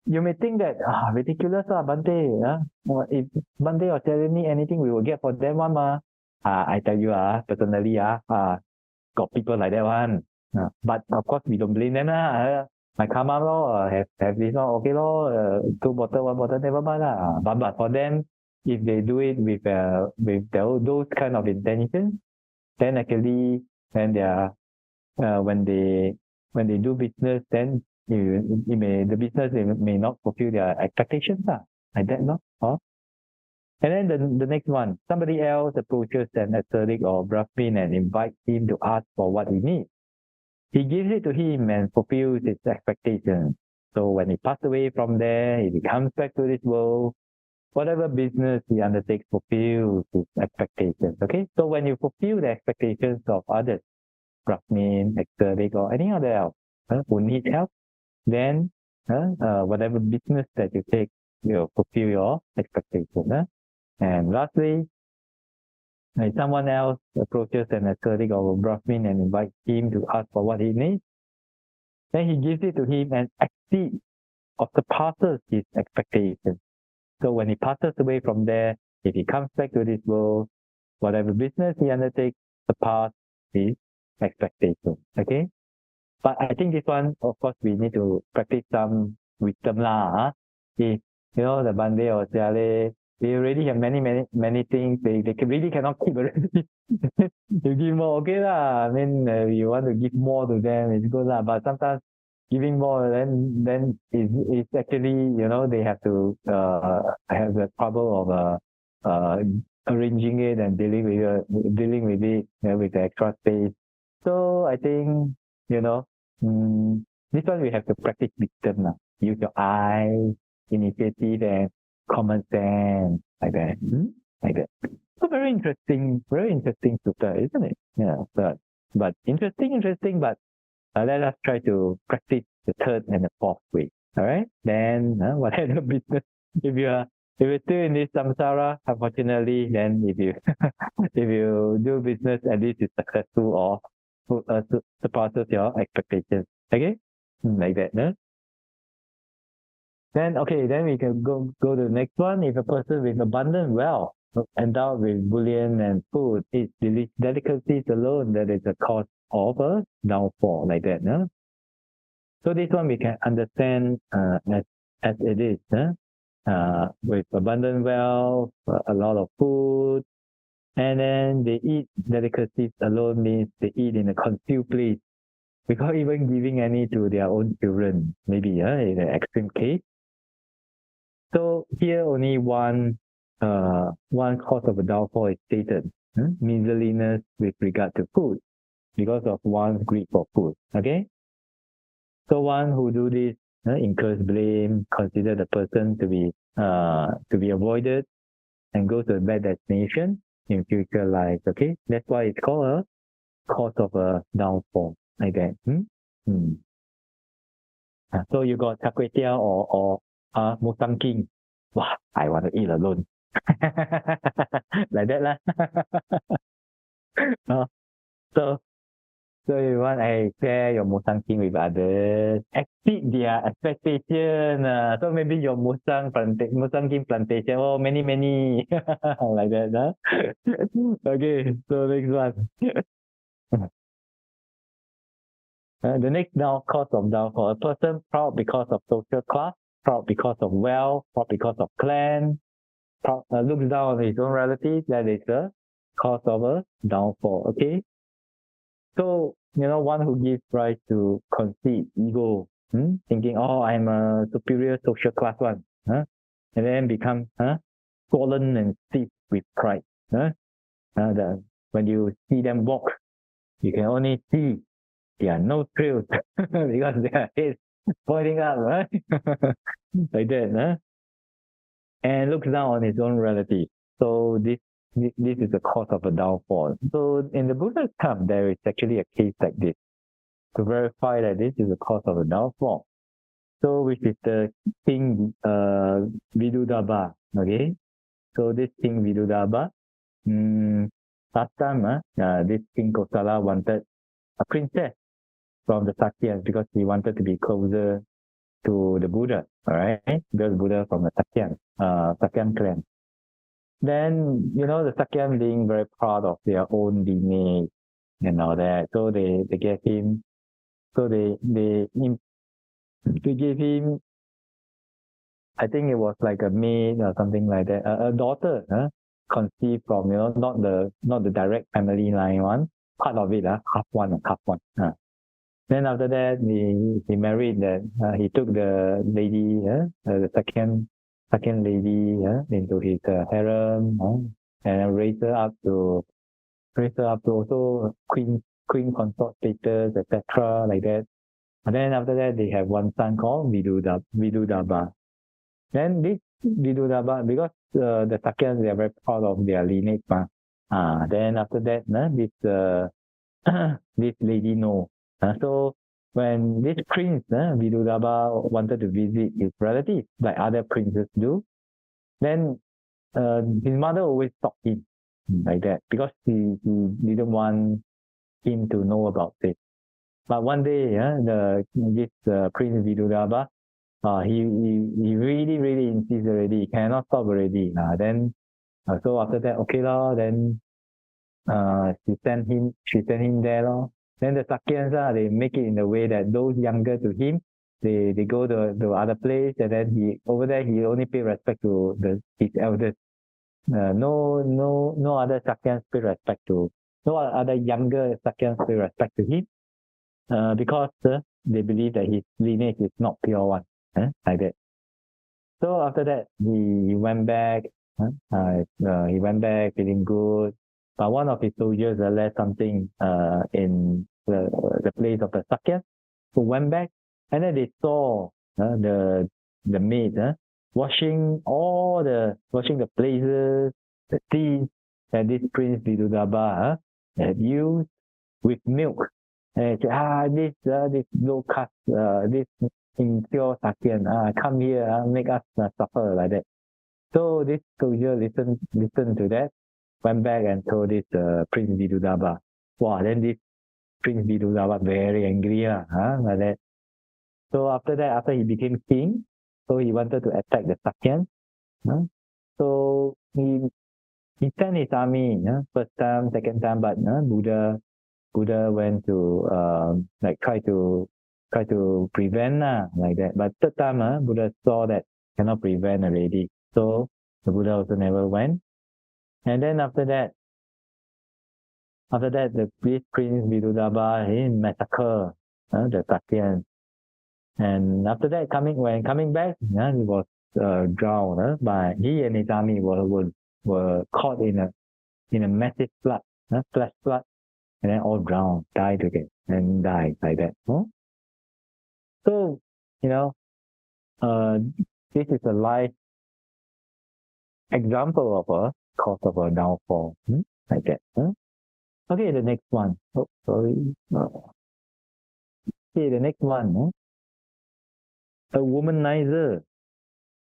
A: you may think that ridiculous Bhante. If Bhante or Siale need anything, we will get for them one ma. I tell you personally got people like that one. But of course we don't blame them my karma lor, have this lor, okay lor, 2 bottle, 1 bottle, never mind lah. But for them, if they do it with those kind of intentions, then actually when they are when they do business, then the business may not fulfill their expectations lah, like that, no? Huh? And then the next one, somebody else approaches an ascetic or Brahmin and invites him to ask for what he needs. He gives it to him and fulfills his expectations. So when he passes away from there, he comes back to this world. Whatever business he undertakes fulfills his expectations. Okay, so when you fulfill the expectations of others, Brahmin, ascetic, or any other else who need help, then whatever business that you take, you'll fulfill your expectations. And lastly, if someone else approaches an ascetic or a Brahmin and invites him to ask for what he needs, then he gives it to him and exceeds or surpasses his expectations. So when he passes away from there, if he comes back to this world, whatever business he undertakes surpasses his expectations. Okay? But I think this one, of course, we need to practice some wisdom lah. If, the Bande or Siale, they already have many things. They really cannot keep already. You give more, okay lah. I mean, you want to give more to them, it's good lah. But sometimes giving more, then it's actually, they have to have the trouble of arranging it and dealing with it with the extra space. So I think, this one we have to practice wisdom now. Use your eyes, initiative, and common sense, like that. Like that. So very interesting sutta, isn't it? Yeah. But interesting, but let us try to practice the third and the fourth way. All right. Then whatever business, if you're still in this samsara, unfortunately, then if you if you do business at least it's successful or surpasses your expectations. Okay, like that. No? Then we can go to the next one. If a person with abundant wealth, endowed with bullion and food, eats delicacies alone, that is a cause of a downfall, like that. No? So this one we can understand as it is. With abundant wealth, a lot of food, and then they eat delicacies alone means they eat in a concealed place without even giving any to their own children, maybe in an extreme case. So here only one cause of a downfall is stated, miserliness with regard to food, because of one's greed for food. Okay? So one who do this incurs blame, consider the person to be avoided, and go to a bad destination in future life. Okay, that's why it's called a cause of a downfall, like that. So you got char kway teow or musang king. Wow, I want to eat alone. Like that lah. So you want I share your musang king with others, exceed their expectation. So maybe your musang king plantation, many, like that. Okay, so next one. The next cause of downfall, a person proud because of social class, proud because of wealth, proud because of clan, looks down on his own relatives, that is the cause of a downfall. Okay. So, one who gives rise to conceit, ego, thinking, I'm a superior social class one, and then become swollen and stiff with pride. When you see them walk, you can only see there are no trails because their heads pointing up, right? Like that, and looks down on his own relative. So this is the cause of a downfall. So in the Buddha's time, there is actually a case like this to verify that this is the cause of a downfall. So which is the king Vidudaba. Okay, so this king Vidudaba, last time this king Kosala wanted a princess from the Sakyas because he wanted to be closer to the Buddha. All right, because Buddha from the Sakyan clan. Then, the Sakyan being very proud of their own lineage and all that. So they gave him, so they to give him, I think it was like a maid or something like that, a daughter, conceived from, not the direct family line one, part of it, half one, half one. Then after that, he married that, he took the lady, the second lady, into his harem, and raised her up to also queen consort status, etc. like that. And then after that, they have one son called Vidudaba. Then this Vidudaba, because the Sakyans, they are very proud of their lineage. Then after that, this lady know. So when this prince, Vidudaba, wanted to visit his relatives, like other princes do, then his mother always stopped him like that because he didn't want him to know about it. But one day, this Prince Vidudaba, he really insists already. He cannot stop already. So after that, okay lor. Then she sent him there lor. Then the Sakyans, they make it in the way that those younger to him, they go to other place, and then he over there he only pay respect to his elders. No other Sakyans pay respect to, no other younger Sakyans pay respect to him, because they believe that his lineage is not pure one, like that. So after that, he went back. He went back feeling good. But one of his soldiers left something in the place of the Sakyas, who went back, and then they saw the maid washing the places, the teeth that this Prince Vidudaba had used with milk. And they said, this low caste, this impure Sakyan, come here, make us suffer like that. So this soldier listened to that, went back and told this Prince Vidudaba. Wow, then this Prince Vidudaba very angry, like that. So after that, after he became king, so he wanted to attack the Sakyans. So he sent his army, first time, second time, but Buddha went to try to prevent like that. But third time, Buddha saw that cannot prevent already. So the Buddha also never went. And then after that, this Prince Vidudaba, he massacred the Sakyans. And after that, coming back, he was drowned. By he and his army were caught in a massive flood, flash flood, and then all drowned, died again, and died like that. So this is a life example of a cause of a downfall, like that. Okay, the next one. Oh, sorry. Okay, the next one. A womanizer,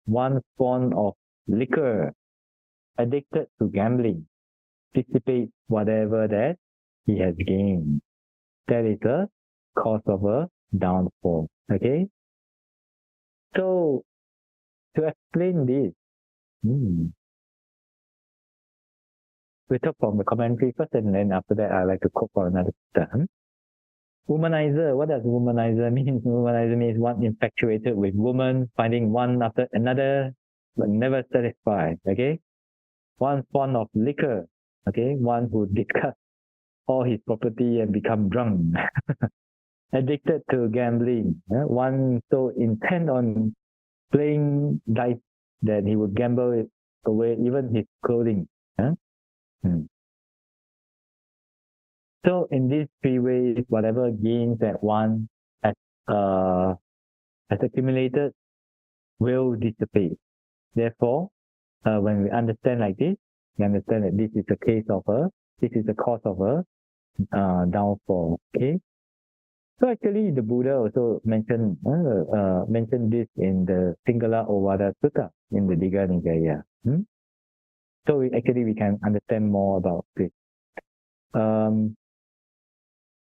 A: one fond of liquor, addicted to gambling, dissipates whatever that he has gained. That is a cause of a downfall. Okay? So, to explain this, we talk from the commentary first, and then after that, I like to quote for another term. Womanizer, what does womanizer mean? Womanizer means one infatuated with women, finding one after another, but never satisfied. Okay? One fond of liquor. Okay? One who discards all his property and become drunk. Addicted to gambling. One so intent on playing dice that he would gamble it away, even his clothing. So in these three ways, whatever gains that one has accumulated will dissipate. Therefore, when we understand like this, we understand that this is the cause of a downfall. Okay. So actually, the Buddha also mentioned this in the Singala Ovada Sutta in the Digha Nikaya. So we can understand more about this.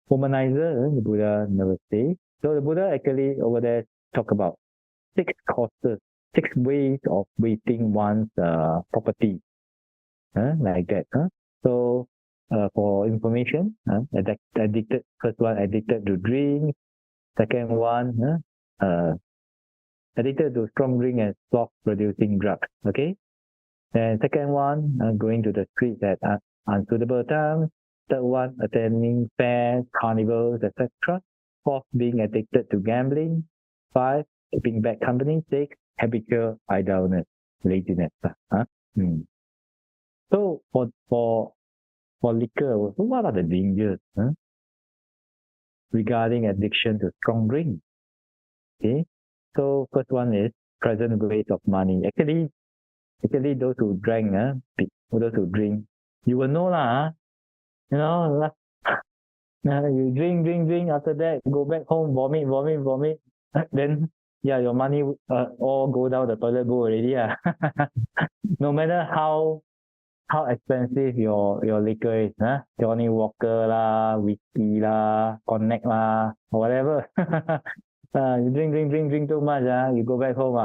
A: Womanizer, the Buddha never say. So the Buddha actually over there talk about 6 causes, 6 ways of wasting one's property, like that. So for information, addicted. First one, addicted to drink. Second one, addicted to strong drink and sloth-producing drugs. Okay. And second one, going to the streets at unsuitable times. Third one, attending fairs, carnivals, etc. Fourth, being addicted to gambling. Five, keeping bad company. Six, habitual idleness, laziness. So for liquor, so what are the dangers regarding addiction to strong drink? Okay, so first one is present waste of money. Actually, those who drank, those who drink, you will know lah. You know, you drink. After that, go back home, vomit. Then your money all go down the toilet bowl already. No matter how expensive your liquor is, Johnny Walker lah, whiskey lah, connect lah, or whatever. You drink too much, you go back home,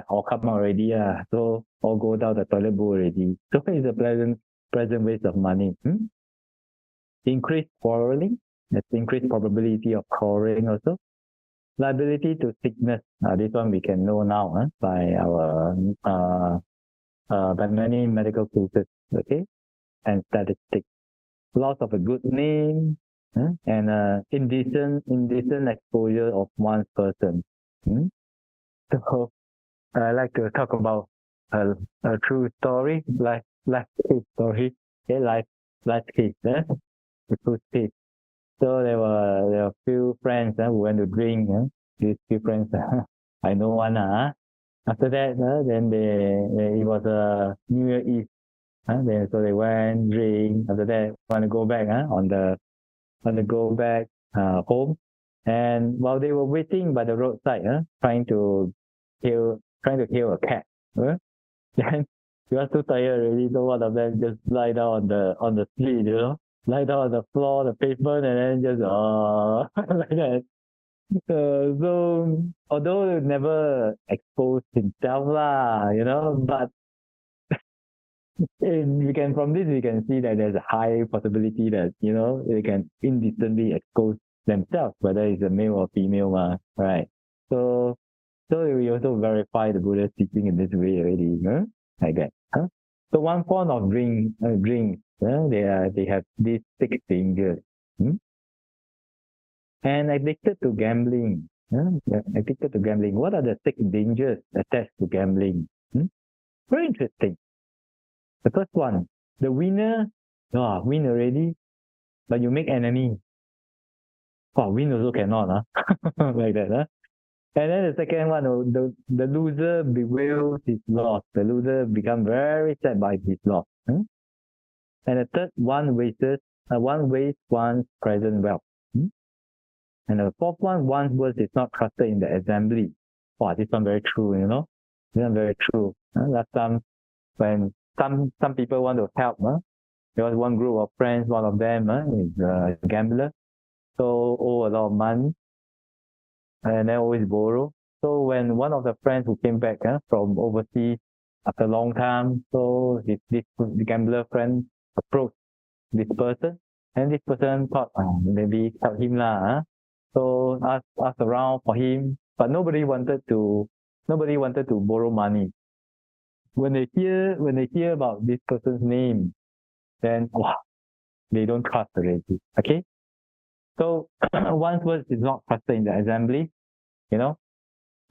A: all come out already, so all go down the toilet bowl already. So it's a present waste of money. Increased quarreling, that's increased probability of quarreling also. Liability to sickness, this one we can know now by our by many medical cases, okay, and statistics. Loss of a good name, and indecent exposure of one person. So I like to talk about a true story, life case story, life case, a true case. So there were a few friends who went to drink. These few friends, I know one. After that, then it was a New Year Eve. Then so they went drink. After that, want to go back home. And while they were waiting by the roadside, trying to kill a cat. Then he was too tired already. So one of them just lie down on the street, lie down on the floor, the pavement, and then just like that. So although he never exposed himself but from this we can see that there's a high possibility that they can indecently expose themselves, whether it's a male or female, right? So we also verify the Buddha's teaching in this way already, like that. So one form of drink, they have these 6 dangers. And addicted to gambling. Addicted to gambling. What are the 6 dangers attached to gambling? Very interesting. The first one, the winner, win already, but you make enemy. Win also cannot, like that. And then the second one, the loser bewails his loss. The loser becomes very sad by his loss. And the third, one wastes one's present wealth. And the fourth one, one's words is not trusted in the assembly. This one very true, This one very true. Last time, when some people want to help, there was one group of friends, one of them is a gambler, so owe a lot of money, and then always borrow. So when one of the friends who came back from overseas after a long time, so the gambler friend approached this person, and this person thought maybe help him so asked around for him, but nobody wanted to borrow money. When they hear about this person's name, then they don't trust already. Okay, so one's words is not trusted in the assembly,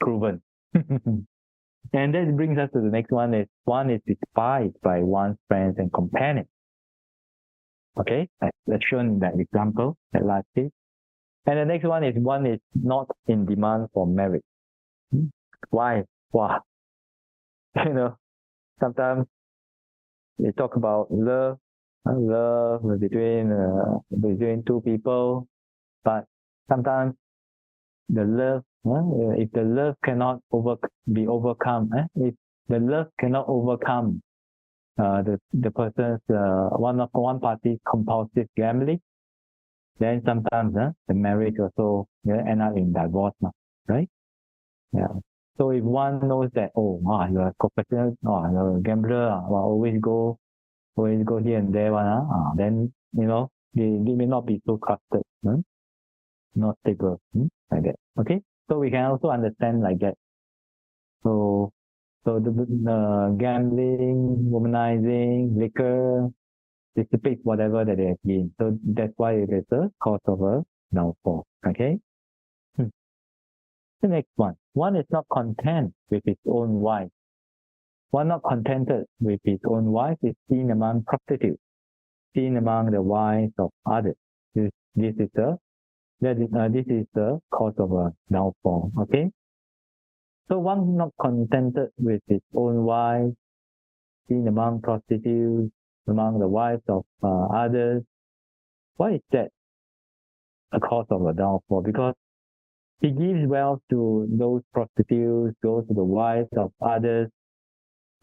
A: proven. And that brings us to the next one: is one is despised by one's friends and companions. Okay, that's shown in that example, that last case. And the next one is not in demand for marriage. Why? Sometimes they talk about love between two people, but sometimes the love, if the love cannot be overcome, if the love cannot overcome the person's one party's compulsive gambling, then sometimes the marriage also end up in divorce, right? Yeah. So if one knows that, you are a professional, you're a gambler, always go here and there, then they may not be so trusted, not stable, like that. Okay. So we can also understand like that. So the gambling, womanizing, liquor, dissipate whatever that they have gained. So that's why it is a cause of a downfall. Okay. The next one. One is not content with his own wife. One not contented with his own wife is seen among prostitutes, seen among the wives of others. This is the cause of a downfall. Okay. So one not contented with his own wife, seen among prostitutes, among the wives of others. Why is that a cause of a downfall? Because he gives wealth to those prostitutes, goes to the wives of others,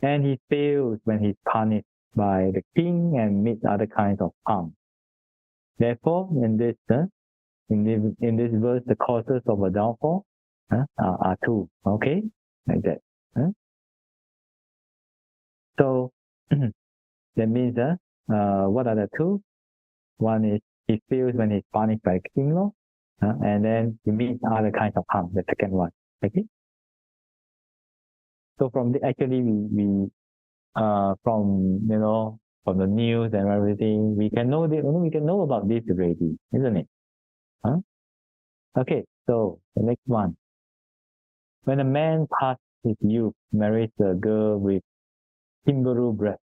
A: and he fails when he's punished by the king and meets other kinds of harm. Therefore, in this verse, the causes of a downfall are two. Okay, like that. So that means what are the two? One is he feels when he's punished by king law, and then he meets other kinds of harm. The second one. Okay. So from the actually we from the news and everything, we can know about this already, isn't it? Okay. So the next one. When a man past his youth marries a girl with timbaru breast.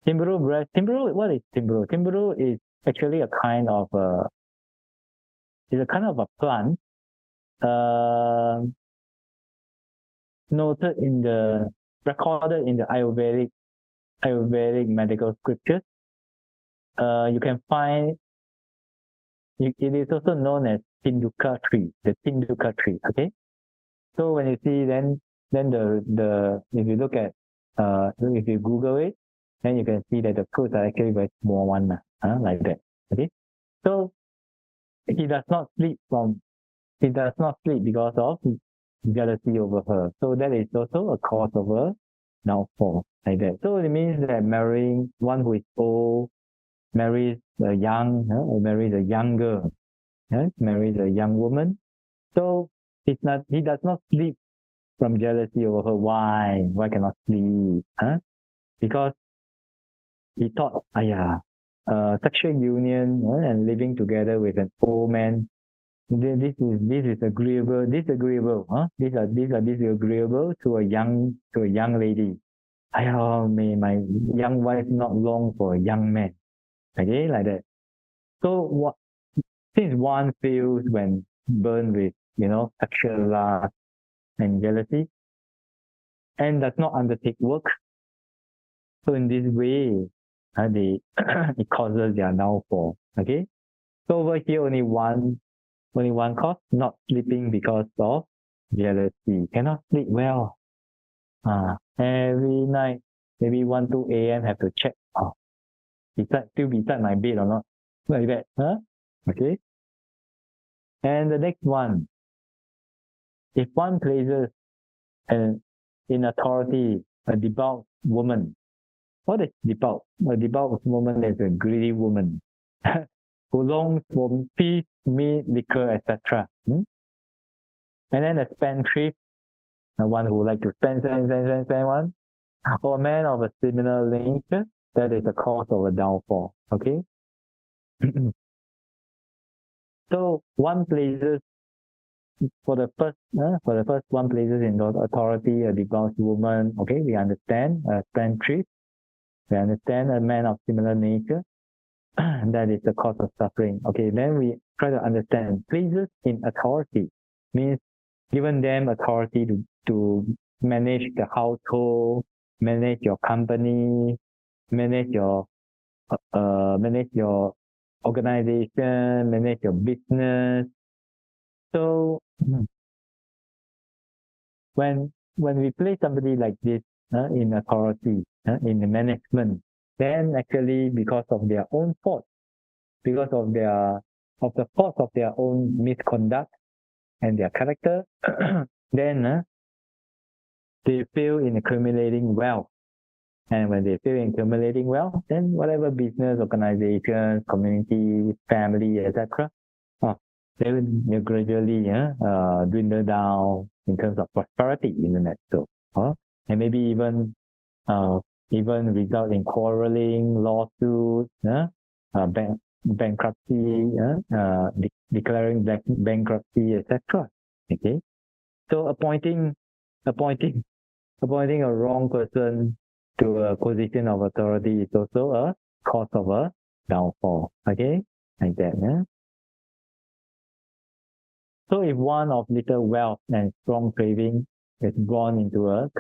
A: Timbaru breast. Timbaru. What is timbaru? Timbaru is actually a kind of a plant. Recorded in the Ayurvedic medical scriptures. You can find it is also known as Tinduka tree, the Tinduka tree. Okay, so when you see then the if you look at if you Google it, then you can see that the fruits are actually very small one, like that. Okay, so he does not sleep because of jealousy over her. So that is also a cause of a downfall, like that. So it means that marrying one who is old, marries a young, or marries a young girl, marries a young woman. So he does not sleep from jealousy over her. Why? Why cannot sleep? Because he thought, sexual union and living together with an old man, this is agreeable. Disagreeable. These are disagreeable to a young lady. May my young wife not long for a young man. Okay, like that. So since one feels when burned with sexual lust and jealousy, and does not undertake work, so in this way, it causes their downfall. Okay, so over here only one cause, not sleeping because of jealousy. Cannot sleep well. Every night, maybe 1-2 a.m. have to check. Still beside my bed or not? Like that. Okay. And the next one, if one places in authority a devout woman. What is devout? A devout woman is a greedy woman who longs for peace, meat, liquor, etc. And then a spendthrift, one who like to spend one, or a man of a similar nature, that is the cause of a downfall. Okay. So one places for the first one places in authority a devout woman. Okay, we understand a spendthrift. We understand a man of similar nature. That is the cause of suffering. Okay, then we try to understand places in authority means given them authority to manage the household, manage your company, manage your organization, manage your business. So when we place somebody like this in authority, in the management, then actually because of their own fault, because of the fault of their own misconduct and their character, then they fail in accumulating wealth. And when they fail in accumulating wealth, then whatever business, organization, community, family, etc., they will gradually dwindle down in terms of prosperity in the next so and maybe even result in quarreling, lawsuits, bankruptcy, declaring bankruptcy, etc. Okay, so appointing a wrong person to a position of authority is also a cause of a downfall. Okay, like that. So if one of little wealth and strong craving is born into a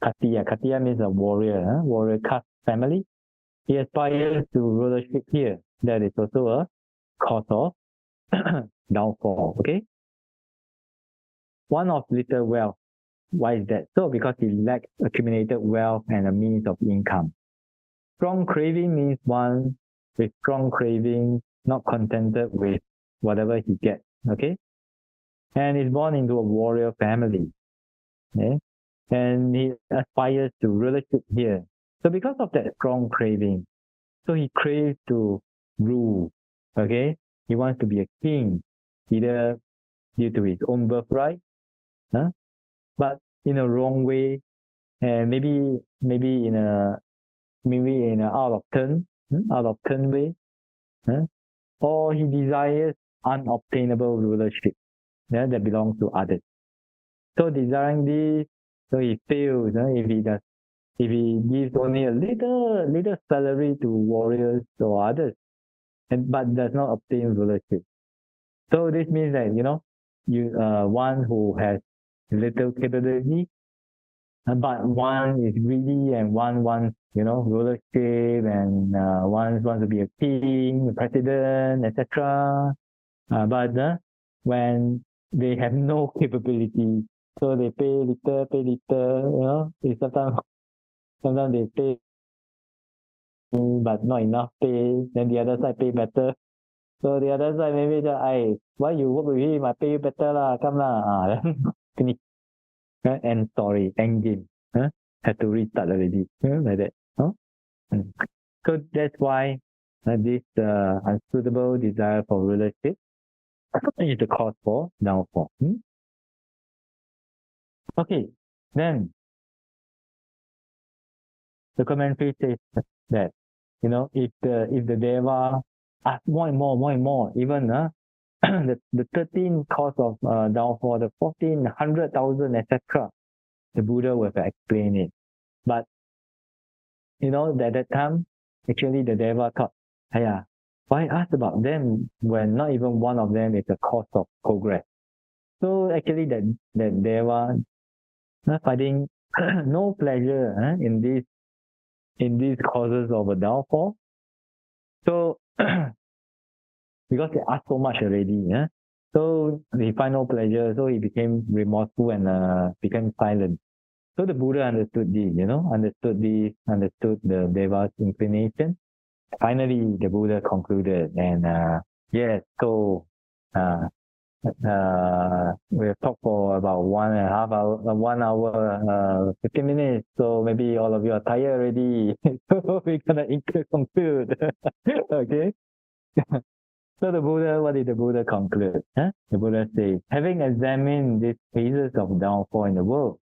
A: Katiya means a warrior, warrior caste family, he aspires to rulership here. That is also a cause of downfall. Okay. One of little wealth. Why is that? So because he lacks accumulated wealth and a means of income. Strong craving means one with strong craving, not contented with whatever he gets. Okay. And is born into a warrior family. Okay. And he aspires to rulership here. So because of that strong craving, so he craves to rule. Okay, he wants to be a king, either due to his own birthright, but in a wrong way, and maybe in a out of turn way, or he desires unobtainable rulership that belongs to others. So desiring this, so he fails if he gives only a little salary to warriors or others, but does not obtain rulership. So this means that one who has little capability, but one is greedy and one wants rulership and one wants to be a king, a president, etc. But when they have no capability, so they pay little, sometimes they pay but not enough pay, then the other side pay better. So the other side maybe why you work with him, I pay you better lah, come lah. Then finish. End story, end game. Had to restart already. Like that. So that's why this unsuitable desire for rulership is the cause for downfall. Okay, then the commentary says that if the deva ask more and more, even the 13 cause of downfall, the 14, 100,000, etc., the Buddha will explain it. But at that time, actually the deva thought, why ask about them when not even one of them is a cause of progress? So actually that deva finding no pleasure in these causes of a downfall. So because they asked so much already, so he find no pleasure, so he became remorseful and became silent. So the Buddha understood this, understood the Deva's inclination. Finally, the Buddha concluded, and yes, so we've talked for about 1 hour, 15 minutes. So maybe all of you are tired already. So we're gonna conclude. Okay. So what did the Buddha conclude? The Buddha says, having examined these phases of downfall in the world,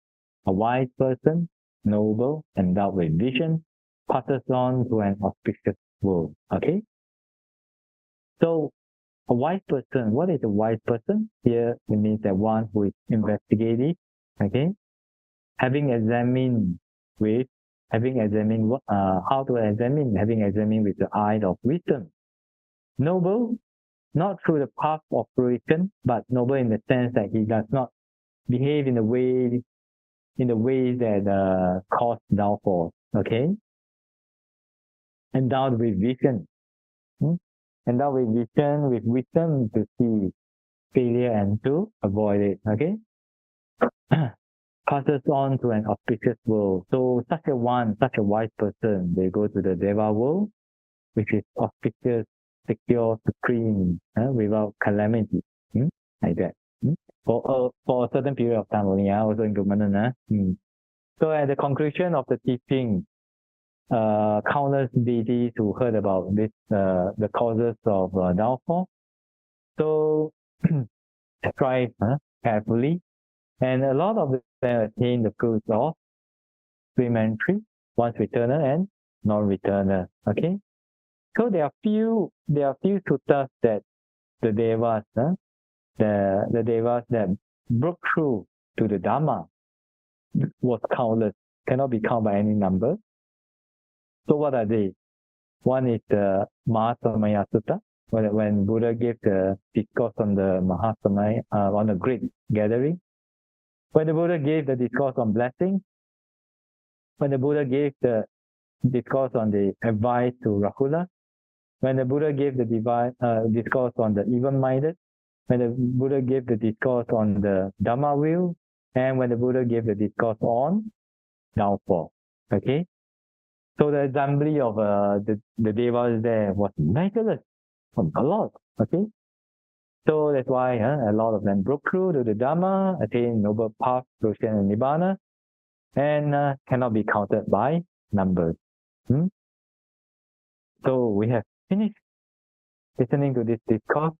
A: a wise person, noble, endowed with vision, passes on to an auspicious world. Okay? So a wise person, what is a wise person? Here it means that one who is investigative, okay? Having examined with the eye of wisdom. Noble, not through the path of fruition, but noble in the sense that he does not behave in the ways that cause downfall. Okay? Endowed with vision. Endowed with vision, with wisdom to see failure and to avoid it. Okay? Passes on to an auspicious world. So such a wise person, they go to the Deva world, which is auspicious, secure, supreme, without calamity, like that. For a certain period of time only, also in permanent. So at the conclusion of the teaching, countless deities who heard about this, the causes of downfall. So strive carefully, and a lot of them attain the fruits of three-man-tree, once returner and non-returner. Okay, so there are few suttas that the devas, the devas that broke through to the Dhamma was countless, cannot be counted by any number. So what are they? One is the Mahasamaya Sutta, when Buddha gave the discourse on the Mahasamaya, on the great gathering. When the Buddha gave the discourse on blessing, when the Buddha gave the discourse on the advice to Rahula, when the Buddha gave the discourse on the even-minded, when the Buddha gave the discourse on the Dhamma wheel, and when the Buddha gave the discourse on downfall. Okay? So the assembly of the devas there was miraculous, a lot. Okay? So that's why a lot of them broke through to the Dhamma, attained noble path, fruition, and Nibbana, and cannot be counted by numbers. So we have finished listening to this discourse.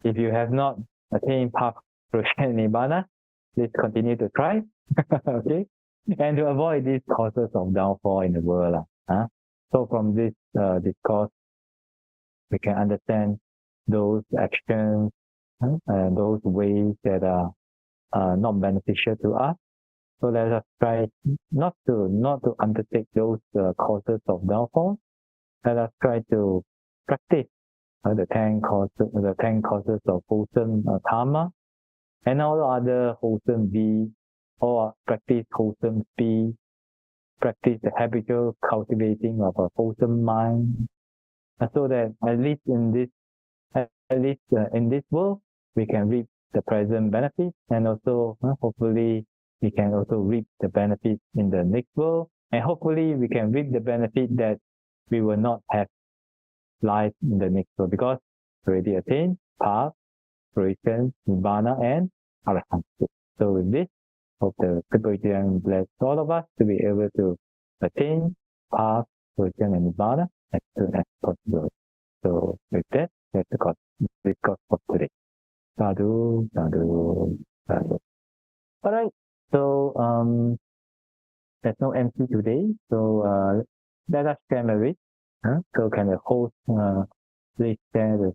A: If you have not attained path, fruition, and Nibbana, please continue to try. Okay? And to avoid these causes of downfall in the world. So from this discourse, we can understand those actions and those ways that are not beneficial to us. So let us try not to undertake those causes of downfall. Let us try to practice the 10 causes of wholesome karma, and all other wholesome deeds, or practice wholesome speech, practice the habitual cultivating of a wholesome mind, so that at least in this world we can reap the present benefits, and also hopefully we can also reap the benefits in the next world, and hopefully we can reap the benefit that we will not have life in the next world, because we already attained path, fruition, Nibbana, and Arahanthood. So with this, hope the Triple bless all of us to be able to attain path, fruition, and Nibbana as soon as possible. So with that, that's the discourse for today. Sadhu, sadhu, sadhu. All right. So there's no MC today. So let us share merit. So can the host please share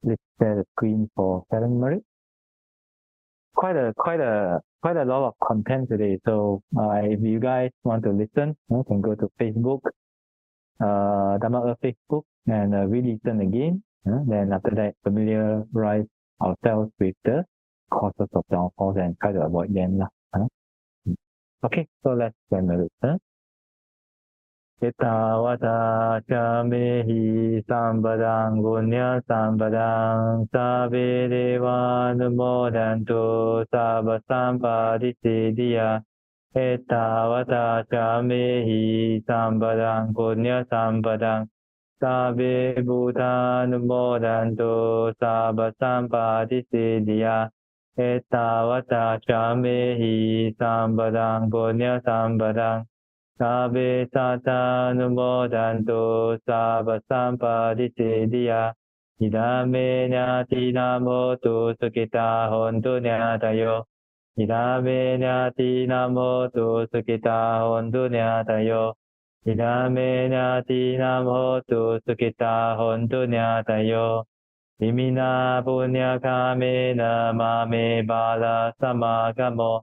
A: the screen for sharing merit? Quite a lot of content today. So if you guys want to listen, you can go to Facebook, Dhamma Facebook, and re-listen again. Then after that, familiarize ourselves with the causes of downfalls and try to avoid them. Okay, so let's share merit. Etavata chamehi sambadang gunya sambadang sabe deva numodantu sabba sampadisiddhya. Etavata chamehi sambadang gunya sambadang sabe bhuta numodantu sabba sampadisiddhya. Etavata chamehi sambadang gunya sambadang Sabe tata numodantu sabba sampadisiddhya. Idame nyati namotu sukita hontu nyatayo. Idame nyati namotu sukita hontu nyatayo. Idame nyati namotu sukita hontu nyatayo. Imina punya kamena mame bala samagamo.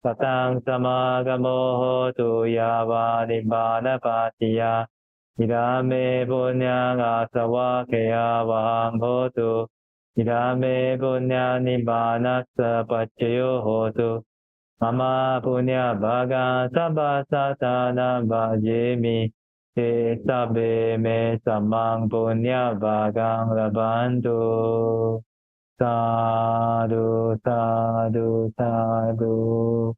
A: Satang samagamo hotu yava nibbana patiya. Idame punyang asawa kaya vahang hotu. Idame punyang nibbana pacayo hotu. Mama punya bhaga sabba satana bhajemi. Te sabbe me samang punya bhagang labantu. Sadhu, sadhu, sadhu.